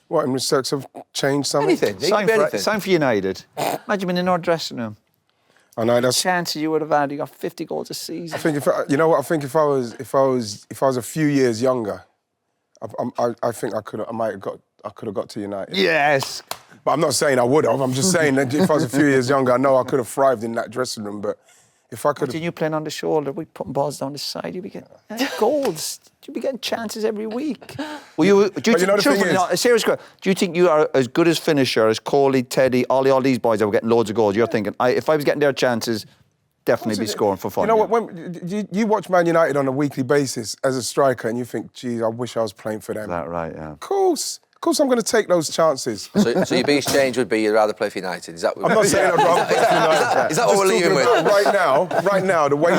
What, in respect of change something? Anything. Sign for United. Imagine being in our dressing room. I know that's... Chances you would have had, you got 50 goals a season. I think if I was a few years younger, I think I could have got to United. Yes. But I'm not saying I would have. I'm just saying that if I was a few years younger, I know I could have thrived in that dressing room. But if I could have... You playing on the shoulder, we putting balls down the side, you'd be getting goals. You'd be getting chances every week. Well, serious question. Do you think you are as good as finisher as Coley, Teddy, all these boys that were getting loads of goals? You're thinking, if I was getting their chances, definitely be scoring for fun. You know what? When you watch Man United on a weekly basis as a striker, and you think, "Geez, I wish I was playing for them." Is that right? Yeah. Of course, I'm going to take those chances. So your biggest change would be you'd rather play for United? Is that? I'm not saying I'd rather play for United. Is that what we're leaving with? Right now, the way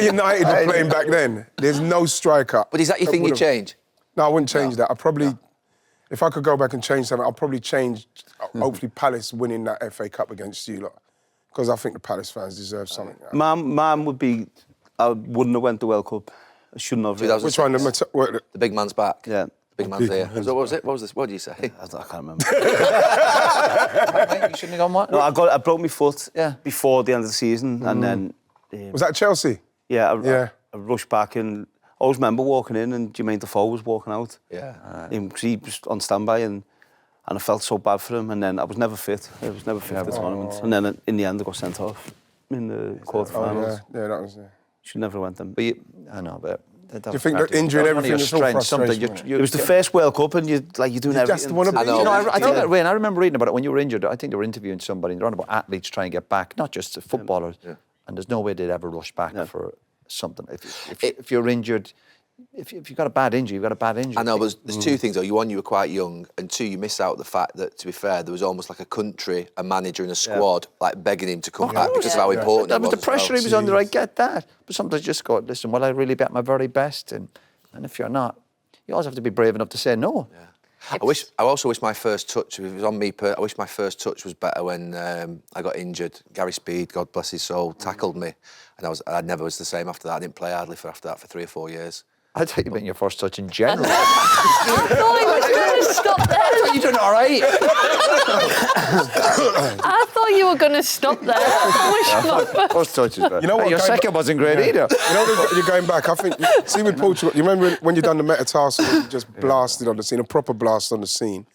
United were playing back then, there's no striker. But is that your thing you change? No, I wouldn't change that. I probably, if I could go back and change something, I'd probably change, hopefully, Palace winning that FA Cup against you lot. Because I think the Palace fans deserve something. Mine would be, I wouldn't have went to the World Cup. I shouldn't have. Which one? The big man's back. Yeah. Big man's there. So what was it? What was this? What did you say? I can't remember. You shouldn't have gone what? No, I broke my foot before the end of the season, and then... was that Chelsea? Yeah, I rushed back, and I always remember walking in and Jermaine Defoe was walking out. Yeah. He was on standby, and I felt so bad for him, and then I was never fit. I was never fit for the tournament. And then in the end I got sent off in the quarterfinals. Yeah, that was... Should never have went then. But I know, but... Do you think that injury and everything is all frustration? It was the first World Cup, and you're doing everything. Just want to be. I think that, Wayne, I remember reading about it when you were injured. I think they were interviewing somebody, and they're on about athletes trying to get back, not just the footballers. And there's no way they'd ever rush back for something. If you're injured, if you've got a bad injury, you've got a bad injury. I know, but there's two things though. One, you were quite young, and two, you miss out the fact that, to be fair, there was almost like a country, a manager and a squad, like begging him to come back because of how important that it was. The pressure he was under, I get that. But sometimes you just go, listen, will I really be at my very best? And And if you're not, you always have to be brave enough to say no. Yeah. I also wish my first touch, if it was on me, I wish my first touch was better when I got injured. Gary Speed, God bless his soul, tackled me, and I never was the same after that. I didn't play hardly after that for 3 or 4 years. I thought you meant your first touch in general. I thought he was going to stop there. You're doing all right. I thought you were going to stop there. First touch is better. You know what, Your going second back- wasn't great either. You know, you're going back. I think, see with Portugal, you remember when you done the metatarsal, you just blasted on the scene, a proper blast on the scene.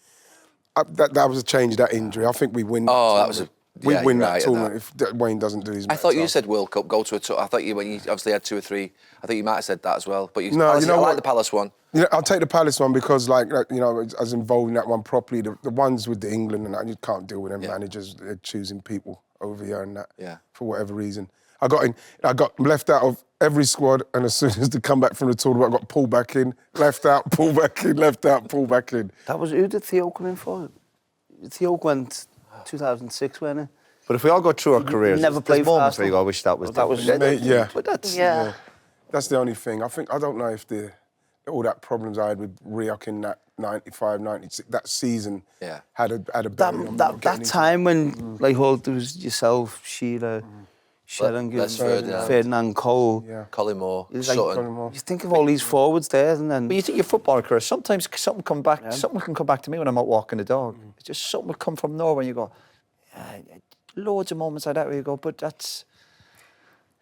That was a change, that injury. I think we win. Oh, that was a... We yeah, win you're that right, tournament if Wayne doesn't do his. I thought you metatarsal. said World Cup, go to a tour. I thought when you obviously had 2 or 3, I think you might have said that as well. But No, Palace, you know I what? like the Palace one. You know, I'll take the Palace one because, like, you know, I was involved in that one properly. The ones with the England and that, you can't deal with them managers. They're choosing people over here and that for whatever reason. I got left out of every squad, and as soon as they come back from the tournament, I got pulled back in, left out, pulled back in, left out, pulled back in. That was, who did Theo come in for? Theo went 2006, wasn't it? But if we all go through our careers, never there's played for moments where you Arsenal. go, I wish that was That was different. Yeah. But that's... Yeah. That's the only thing. I don't know if all that problems I had with Rioch in that 95, 96, that season had a bearing on not getting That into time when, like, there was yourself, Shearer, Sheringham, Ferdinand Cole. Colin Moore, It was like, Sutton. you think of all these forwards there, and then... But you think your football career, sometimes something can come back to me when I'm out walking the dog. It's just something will come from nowhere and you go, loads of moments like that where you go, but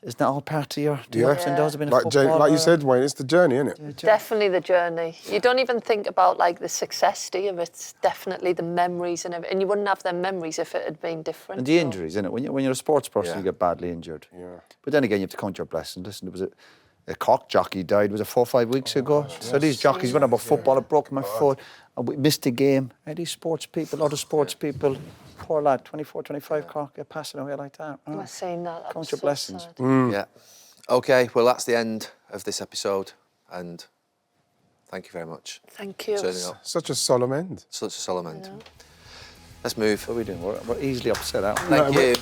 isn't that all part of your ups and downs of being a footballer? Like you said, Wayne, it's the journey, isn't it? Definitely the journey. You don't even think about like the success, do you? It's definitely the memories and everything. And you wouldn't have them memories if it had been different. And the injuries, innit? When you're a sports person, you get badly injured. Yeah. But then again, you have to count your blessings. Listen, there was a cock jockey died, was it 4 or 5 weeks ago? So these jockeys went about football, it broke my foot, and we missed a game. And these sports people, other sports people, poor lad, 24, 25 cock, get passing away like that. I was saying that. Count your blessings. Yeah. OK, well, that's the end of this episode. And thank you very much. Thank you. Turning up. Such a solemn end. Such a solemn end. Let's move. What are we doing? We're easily upset out. Thank you.